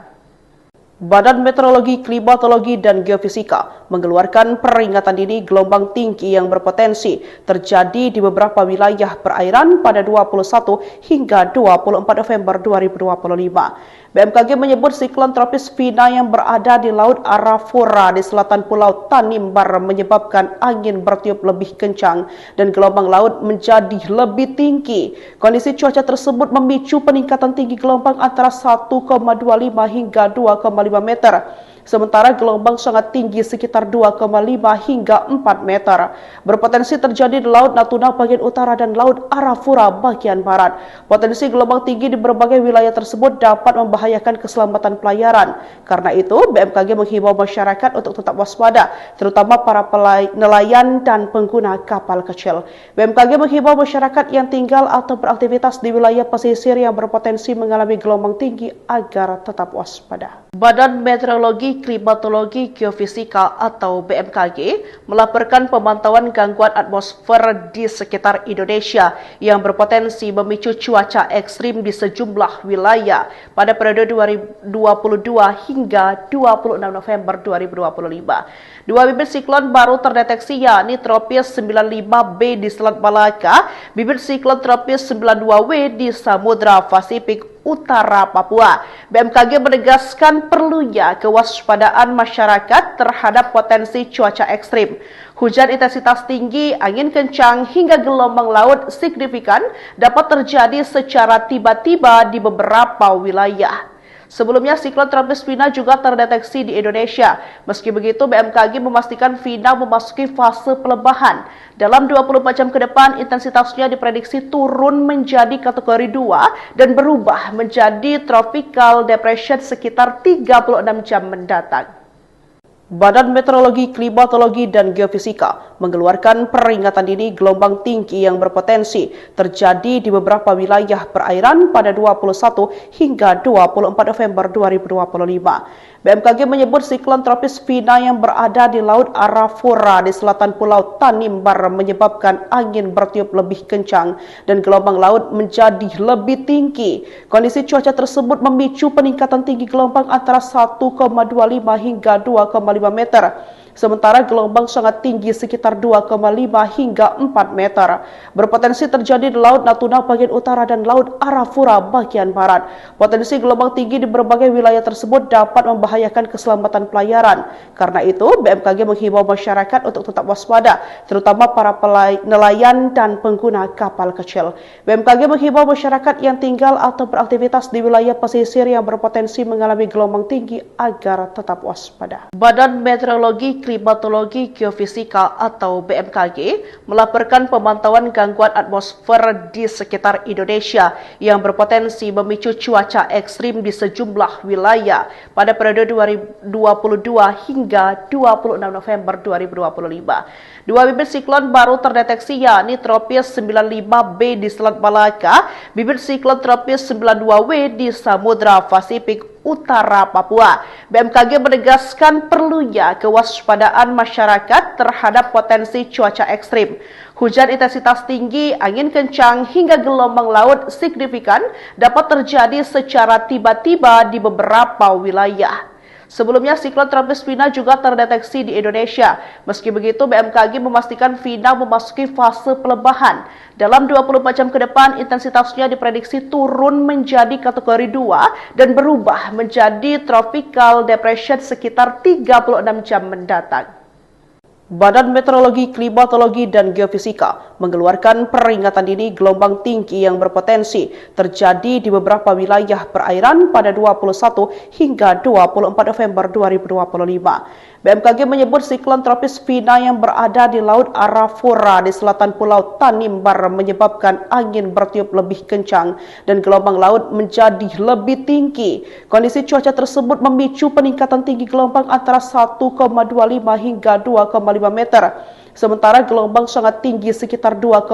Badan Meteorologi, Klimatologi, dan Geofisika mengeluarkan peringatan dini gelombang tinggi yang berpotensi terjadi di beberapa wilayah perairan pada 21 hingga 24 November 2025. BMKG menyebut siklon tropis Vina yang berada di Laut Arafura di selatan Pulau Tanimbar menyebabkan angin bertiup lebih kencang dan gelombang laut menjadi lebih tinggi. Kondisi cuaca tersebut memicu peningkatan tinggi gelombang antara 1,25 hingga 2,5 meter. Sementara gelombang sangat tinggi sekitar 2,5 hingga 4 meter. Berpotensi terjadi di Laut Natuna bagian utara dan Laut Arafura bagian barat. Potensi gelombang tinggi di berbagai wilayah tersebut dapat membahayakan keselamatan pelayaran. Karena itu, BMKG menghimbau masyarakat untuk tetap waspada, terutama para nelayan dan pengguna kapal kecil. BMKG menghimbau masyarakat yang tinggal atau beraktivitas di wilayah pesisir yang berpotensi mengalami gelombang tinggi agar tetap waspada. Badan Meteorologi, Klimatologi, Geofisika atau BMKG melaporkan pemantauan gangguan atmosfer di sekitar Indonesia yang berpotensi memicu cuaca ekstrim di sejumlah wilayah pada periode 2022 hingga 26 November 2025. Dua bibit siklon baru terdeteksi, yakni tropis 95B di Selat Malaka, bibit siklon tropis 92W di Samudra Pasifik Utara Papua. BMKG menegaskan perlunya kewaspadaan masyarakat terhadap potensi cuaca ekstrim. Hujan intensitas tinggi, angin kencang, hingga gelombang laut signifikan dapat terjadi secara tiba-tiba di beberapa wilayah. Sebelumnya, siklon tropis Vina juga terdeteksi di Indonesia. Meski begitu, BMKG memastikan Vina memasuki fase pelebahan. Dalam 24 jam ke depan, intensitasnya diprediksi turun menjadi kategori 2 dan berubah menjadi tropical depression sekitar 36 jam mendatang. Badan Meteorologi, Klimatologi, dan Geofisika mengeluarkan peringatan dini gelombang tinggi yang berpotensi terjadi di beberapa wilayah perairan pada 21 hingga 24 November 2025. BMKG menyebut siklon tropis Vina yang berada di Laut Arafura di selatan Pulau Tanimbar menyebabkan angin bertiup lebih kencang dan gelombang laut menjadi lebih tinggi. Kondisi cuaca tersebut memicu peningkatan tinggi gelombang antara 1,25 hingga 2,5 meter. Sementara gelombang sangat tinggi sekitar 2,5 hingga 4 meter. Berpotensi terjadi di Laut Natuna bagian utara dan Laut Arafura bagian barat. Potensi gelombang tinggi di berbagai wilayah tersebut dapat membahayakan keselamatan pelayaran. Karena itu, BMKG menghimbau masyarakat untuk tetap waspada, terutama para nelayan dan pengguna kapal kecil. BMKG menghimbau masyarakat yang tinggal atau beraktivitas di wilayah pesisir yang berpotensi mengalami gelombang tinggi agar tetap waspada. Badan Meteorologi, Klimatologi, Geofisika atau BMKG melaporkan pemantauan gangguan atmosfer di sekitar Indonesia yang berpotensi memicu cuaca ekstrim di sejumlah wilayah pada periode 2022 hingga 26 November 2025. Dua bibit siklon baru terdeteksi yakni tropis 95B di Selat Malaka, bibit siklon tropis 92W di Samudra Pasifik Utara Papua. BMKG menegaskan perlunya kewaspadaan masyarakat terhadap potensi cuaca ekstrim. Hujan intensitas tinggi, angin kencang, hingga gelombang laut signifikan dapat terjadi secara tiba-tiba di beberapa wilayah. Sebelumnya, siklon tropis Vina juga terdeteksi di Indonesia. Meski begitu, BMKG memastikan Vina memasuki fase pelebahan. Dalam 24 jam ke depan, intensitasnya diprediksi turun menjadi kategori 2 dan berubah menjadi tropical depression sekitar 36 jam mendatang. Badan Meteorologi, Klimatologi, dan Geofisika mengeluarkan peringatan dini gelombang tinggi yang berpotensi terjadi di beberapa wilayah perairan pada 21 hingga 24 November 2025. BMKG menyebut siklon tropis Vina yang berada di Laut Arafura di selatan Pulau Tanimbar menyebabkan angin bertiup lebih kencang dan gelombang laut menjadi lebih tinggi. Kondisi cuaca tersebut memicu peningkatan tinggi gelombang antara 1,25 hingga 2,5 meter. Sementara gelombang sangat tinggi sekitar 2,5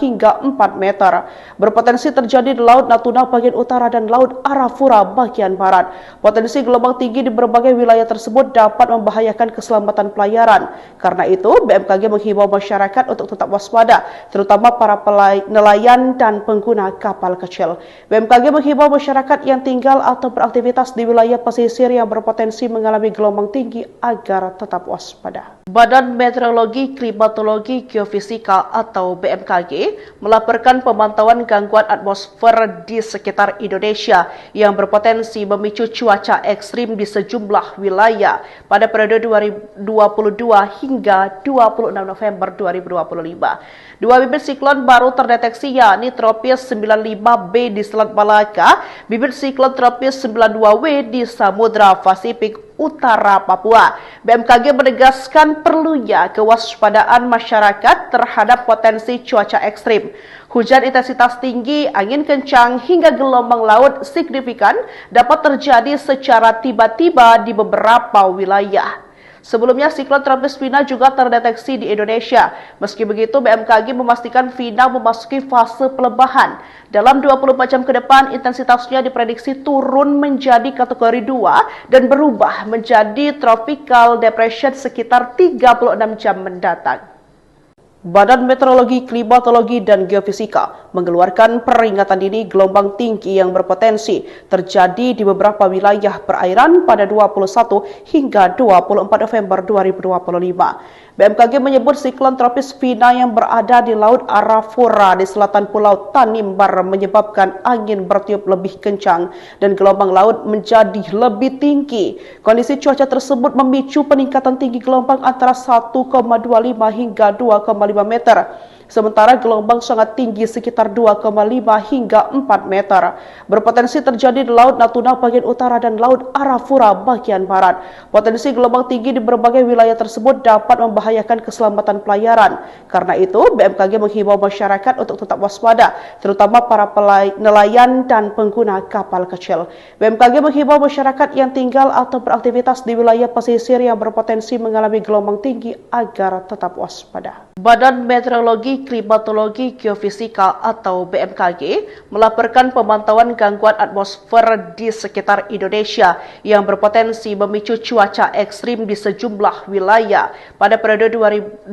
hingga 4 meter. Berpotensi terjadi di Laut Natuna bagian utara dan Laut Arafura bagian barat. Potensi gelombang tinggi di berbagai wilayah tersebut dapat membahayakan keselamatan pelayaran. Karena itu, BMKG menghimbau masyarakat untuk tetap waspada, terutama para nelayan dan pengguna kapal kecil. BMKG menghimbau masyarakat yang tinggal atau beraktivitas di wilayah pesisir yang berpotensi mengalami gelombang tinggi agar tetap waspada. Badan Meteorologi, Klimatologi, Geofisika atau BMKG melaporkan pemantauan gangguan atmosfer di sekitar Indonesia yang berpotensi memicu cuaca ekstrim di sejumlah wilayah pada periode 2022 hingga 26 November 2025. Dua bibit siklon baru terdeteksi yakni tropis 95B di Selat Malaka, bibit siklon tropis 92W di Samudra Pasifik Utara Papua. BMKG menegaskan perlunya kewaspadaan masyarakat terhadap potensi cuaca ekstrim. Hujan intensitas tinggi, angin kencang, hingga gelombang laut signifikan dapat terjadi secara tiba-tiba di beberapa wilayah. Sebelumnya, siklon tropis Vina juga terdeteksi di Indonesia. Meski begitu, BMKG memastikan Vina memasuki fase pelebahan. Dalam 24 jam ke depan, intensitasnya diprediksi turun menjadi kategori 2 dan berubah menjadi tropical depression sekitar 36 jam mendatang. Badan Meteorologi, Klimatologi, dan Geofisika mengeluarkan peringatan dini gelombang tinggi yang berpotensi terjadi di beberapa wilayah perairan pada 21 hingga 24 November 2025. BMKG menyebut siklon tropis Vina yang berada di Laut Arafura di selatan Pulau Tanimbar menyebabkan angin bertiup lebih kencang dan gelombang laut menjadi lebih tinggi. Kondisi cuaca tersebut memicu peningkatan tinggi gelombang antara 1,25 hingga 2,5 meter. Sementara gelombang sangat tinggi sekitar 2,5 hingga 4 meter. Berpotensi terjadi di Laut Natuna bagian utara dan Laut Arafura bagian barat. Potensi gelombang tinggi di berbagai wilayah tersebut dapat membahayakan keselamatan pelayaran. Karena itu, BMKG menghimbau masyarakat untuk tetap waspada, terutama para nelayan dan pengguna kapal kecil. BMKG menghimbau masyarakat yang tinggal atau beraktivitas di wilayah pesisir yang berpotensi mengalami gelombang tinggi agar tetap waspada. Badan Meteorologi, Klimatologi, Geofisika atau BMKG melaporkan pemantauan gangguan atmosfer di sekitar Indonesia yang berpotensi memicu cuaca ekstrim di sejumlah wilayah pada periode 2022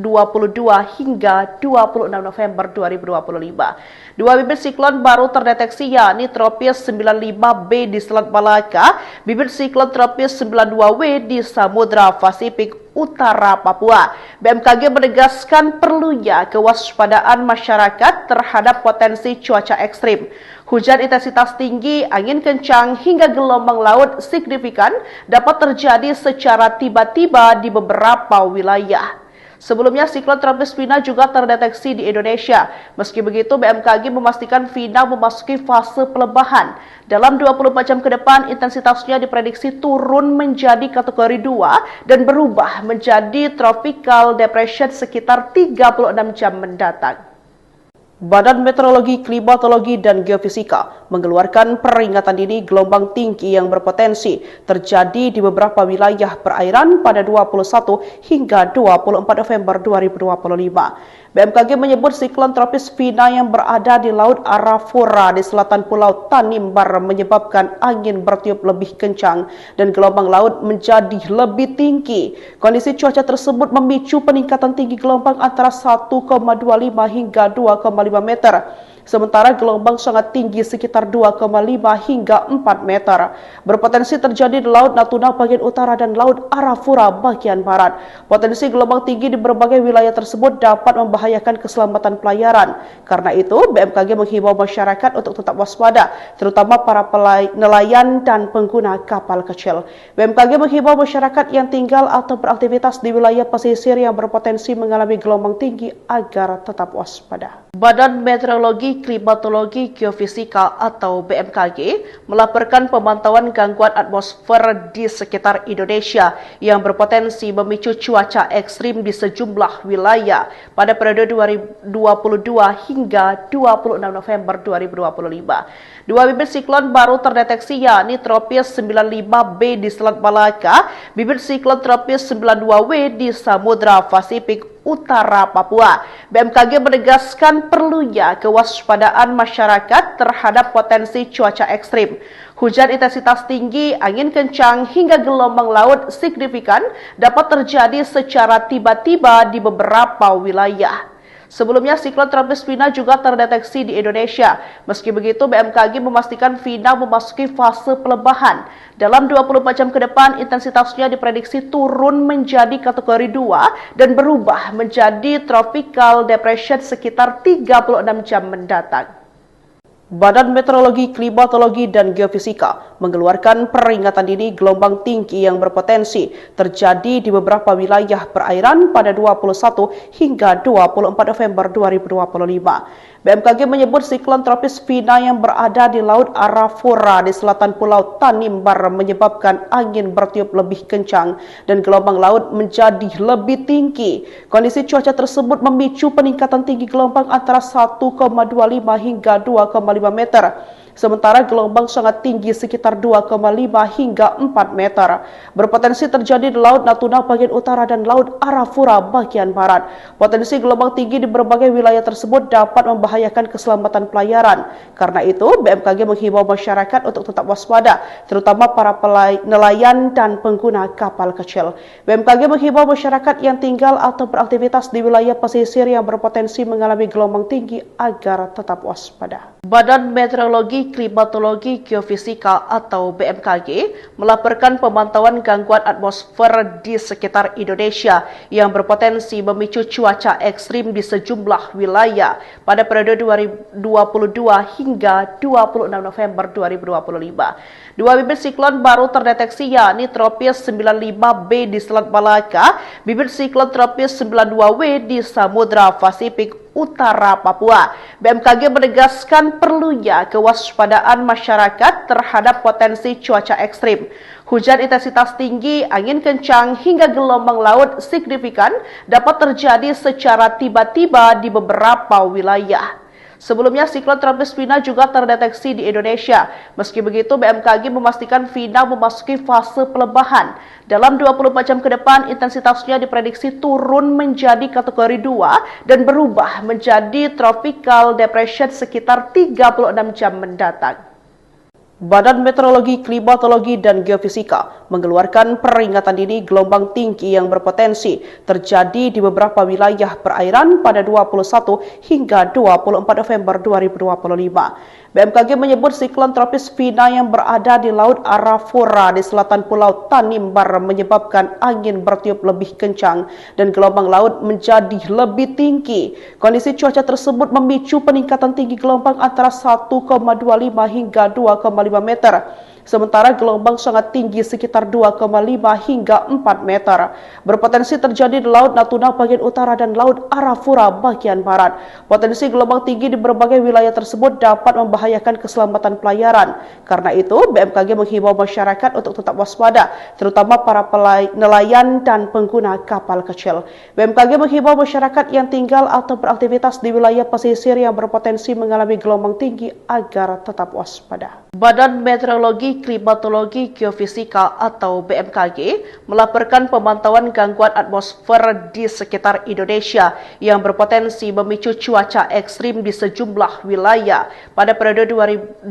hingga 26 November 2025. Dua bibit siklon baru terdeteksi yakni tropis 95B di Selat Malaka, bibit siklon tropis 92W di Samudra Pasifik Utara Papua. BMKG menegaskan perlunya kewaspadaan masyarakat terhadap potensi cuaca ekstrim. Hujan intensitas tinggi, angin kencang, hingga gelombang laut signifikan dapat terjadi secara tiba-tiba di beberapa wilayah. Sebelumnya, siklon tropis Vina juga terdeteksi di Indonesia. Meski begitu, BMKG memastikan Vina memasuki fase pelebahan. Dalam 24 jam ke depan, intensitasnya diprediksi turun menjadi kategori 2 dan berubah menjadi tropical depression sekitar 36 jam mendatang. Badan Meteorologi, Klimatologi, dan Geofisika mengeluarkan peringatan dini gelombang tinggi yang berpotensi terjadi di beberapa wilayah perairan pada 21 hingga 24 November 2025. BMKG menyebut siklon tropis Vina yang berada di Laut Arafura di selatan Pulau Tanimbar menyebabkan angin bertiup lebih kencang dan gelombang laut menjadi lebih tinggi. Kondisi cuaca tersebut memicu peningkatan tinggi gelombang antara 1,25 hingga 2,5 meter. Sementara gelombang sangat tinggi sekitar 2,5 hingga 4 meter. Berpotensi terjadi di Laut Natuna bagian utara dan Laut Arafura bagian barat. Potensi gelombang tinggi di berbagai wilayah tersebut dapat membahayakan keselamatan pelayaran. Karena itu, BMKG menghimbau masyarakat untuk tetap waspada, terutama para nelayan dan pengguna kapal kecil. BMKG menghimbau masyarakat yang tinggal atau beraktivitas di wilayah pesisir yang berpotensi mengalami gelombang tinggi agar tetap waspada. Badan Meteorologi, Klimatologi, Geofisika atau BMKG melaporkan pemantauan gangguan atmosfer di sekitar Indonesia yang berpotensi memicu cuaca ekstrim di sejumlah wilayah pada periode 2022 hingga 26 November 2025. Dua bibit siklon baru terdeteksi yakni tropis 95B di Selat Malaka, bibit siklon tropis 92W di Samudra Pasifik Utara Papua. BMKG menegaskan perlunya kewaspadaan masyarakat terhadap potensi cuaca ekstrim. Hujan intensitas tinggi, angin kencang, hingga gelombang laut signifikan dapat terjadi secara tiba-tiba di beberapa wilayah. Sebelumnya, siklon tropis Vina juga terdeteksi di Indonesia. Meski begitu, BMKG memastikan Vina memasuki fase pelebahan. Dalam 24 jam ke depan, intensitasnya diprediksi turun menjadi kategori 2 dan berubah menjadi tropical depression sekitar 36 jam mendatang. Badan Meteorologi, Klimatologi, dan Geofisika mengeluarkan peringatan dini gelombang tinggi yang berpotensi terjadi di beberapa wilayah perairan pada 21 hingga 24 November 2025. BMKG menyebut siklon tropis Vina yang berada di Laut Arafura di selatan Pulau Tanimbar menyebabkan angin bertiup lebih kencang dan gelombang laut menjadi lebih tinggi. Kondisi cuaca tersebut memicu peningkatan tinggi gelombang antara 1,25 hingga 2,5 meter. Sementara gelombang sangat tinggi sekitar 2,5 hingga 4 meter. Berpotensi terjadi di Laut Natuna bagian utara dan Laut Arafura bagian barat. Potensi gelombang tinggi di berbagai wilayah tersebut dapat membahayakan keselamatan pelayaran. Karena itu, BMKG menghimbau masyarakat untuk tetap waspada, terutama para nelayan dan pengguna kapal kecil. BMKG menghimbau masyarakat yang tinggal atau beraktivitas di wilayah pesisir yang berpotensi mengalami gelombang tinggi agar tetap waspada. Badan Meteorologi, Klimatologi, Geofisika atau BMKG melaporkan pemantauan gangguan atmosfer di sekitar Indonesia yang berpotensi memicu cuaca ekstrim di sejumlah wilayah pada periode 2022 hingga 26 November 2025. Dua bibit siklon baru terdeteksi yakni tropis 95B di Selat Malaka, bibit siklon tropis 92W di Samudra Pasifik Utara Papua. BMKG menegaskan perlunya kewaspadaan masyarakat terhadap potensi cuaca ekstrim. Hujan intensitas tinggi, angin kencang, hingga gelombang laut signifikan dapat terjadi secara tiba-tiba di beberapa wilayah. Sebelumnya, siklon tropis Vina juga terdeteksi di Indonesia. Meski begitu, BMKG memastikan Vina memasuki fase pelebahan. Dalam 24 jam ke depan, intensitasnya diprediksi turun menjadi kategori 2 dan berubah menjadi tropical depression sekitar 36 jam mendatang. Badan Meteorologi, Klimatologi, dan Geofisika mengeluarkan peringatan dini gelombang tinggi yang berpotensi terjadi di beberapa wilayah perairan pada 21 hingga 24 November 2025. BMKG menyebut siklon tropis Vina yang berada di Laut Arafura di selatan Pulau Tanimbar menyebabkan angin bertiup lebih kencang dan gelombang laut menjadi lebih tinggi. Kondisi cuaca tersebut memicu peningkatan tinggi gelombang antara 1,25 hingga 2,5 meter. sementara gelombang sangat tinggi sekitar 2,5 hingga 4 meter. Berpotensi terjadi di Laut Natuna bagian utara dan Laut Arafura bagian barat. Potensi gelombang tinggi di berbagai wilayah tersebut dapat membahayakan keselamatan pelayaran. Karena itu, BMKG menghimbau masyarakat untuk tetap waspada, terutama para nelayan dan pengguna kapal kecil. BMKG menghimbau masyarakat yang tinggal atau beraktivitas di wilayah pesisir yang berpotensi mengalami gelombang tinggi agar tetap waspada. Badan Meteorologi, Klimatologi, Geofisika atau BMKG melaporkan pemantauan gangguan atmosfer di sekitar Indonesia yang berpotensi memicu cuaca ekstrim di sejumlah wilayah pada periode 2022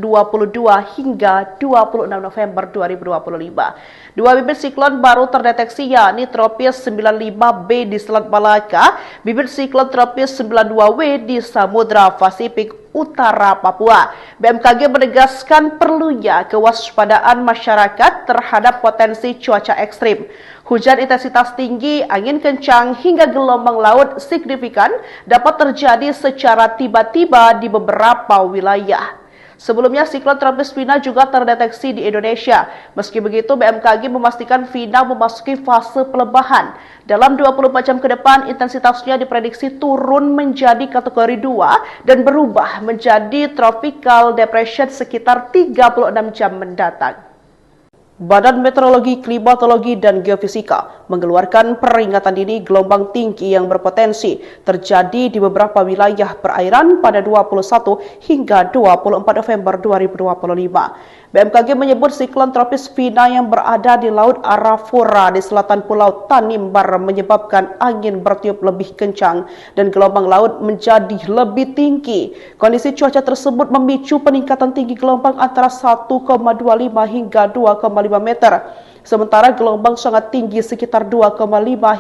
hingga 26 November 2025. Dua bibit siklon baru terdeteksi, yakni tropis 95B di Selat Malaka, bibit siklon tropis 92W di Samudra Pasifik Utara Papua. BMKG menegaskan perlunya kewaspadaan masyarakat terhadap potensi cuaca ekstrim. Hujan intensitas tinggi, angin kencang, hingga gelombang laut signifikan dapat terjadi secara tiba-tiba di beberapa wilayah. Sebelumnya, siklon tropis Vina juga terdeteksi di Indonesia. Meski begitu, BMKG memastikan Vina memasuki fase pelebahan. Dalam 24 jam ke depan, intensitasnya diprediksi turun menjadi kategori 2 dan berubah menjadi tropical depression sekitar 36 jam mendatang. Badan Meteorologi, Klimatologi, dan Geofisika mengeluarkan peringatan dini gelombang tinggi yang berpotensi terjadi di beberapa wilayah perairan pada 21 hingga 24 November 2025. BMKG menyebut siklon tropis Vina yang berada di Laut Arafura di selatan Pulau Tanimbar menyebabkan angin bertiup lebih kencang dan gelombang laut menjadi lebih tinggi. Kondisi cuaca tersebut memicu peningkatan tinggi gelombang antara 1,25 hingga 2,5 meter. Sementara gelombang sangat tinggi sekitar 2,5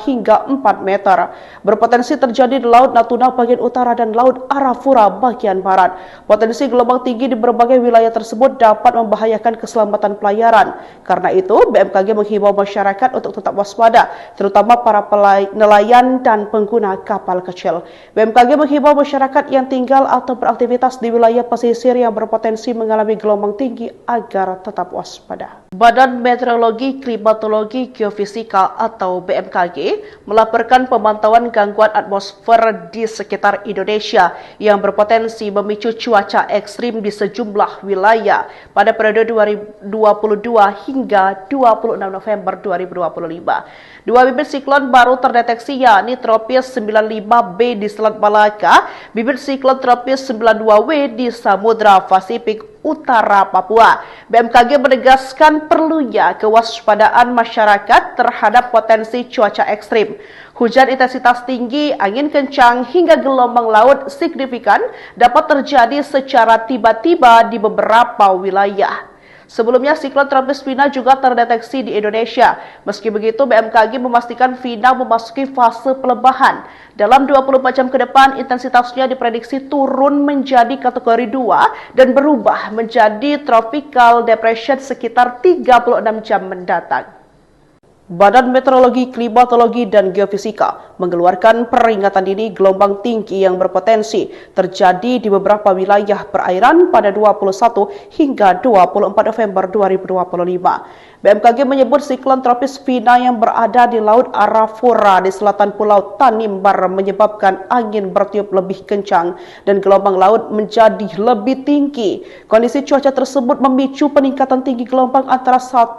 hingga 4 meter. Berpotensi terjadi di Laut Natuna bagian utara dan Laut Arafura bagian barat. Potensi gelombang tinggi di berbagai wilayah tersebut dapat membahayakan keselamatan pelayaran. Karena itu, BMKG menghimbau masyarakat untuk tetap waspada, terutama para nelayan dan pengguna kapal kecil. BMKG menghimbau masyarakat yang tinggal atau beraktivitas di wilayah pesisir yang berpotensi mengalami gelombang tinggi agar tetap waspada. Badan Meteorologi, Klimatologi, Geofisika atau BMKG melaporkan pemantauan gangguan atmosfer di sekitar Indonesia yang berpotensi memicu cuaca ekstrim di sejumlah wilayah pada periode 2022 hingga 26 November 2025. Dua bibit siklon baru terdeteksi, yakni tropis 95B di Selat Malaka, bibit siklon tropis 92W di Samudra Pasifik Utara Papua. BMKG menegaskan perlunya kewaspadaan masyarakat terhadap potensi cuaca ekstrim. Hujan intensitas tinggi, angin kencang, hingga gelombang laut signifikan dapat terjadi secara tiba-tiba di beberapa wilayah. Sebelumnya, siklon tropis Vina juga terdeteksi di Indonesia. Meski begitu, BMKG memastikan Vina memasuki fase pelebahan. Dalam 24 jam ke depan, intensitasnya diprediksi turun menjadi kategori 2 dan berubah menjadi tropical depression sekitar 36 jam mendatang. Badan Meteorologi, Klimatologi, dan Geofisika mengeluarkan peringatan dini gelombang tinggi yang berpotensi terjadi di beberapa wilayah perairan pada 21 hingga 24 November 2025. BMKG menyebut siklon tropis Vina yang berada di Laut Arafura di selatan Pulau Tanimbar menyebabkan angin bertiup lebih kencang dan gelombang laut menjadi lebih tinggi. Kondisi cuaca tersebut memicu peningkatan tinggi gelombang antara 1,25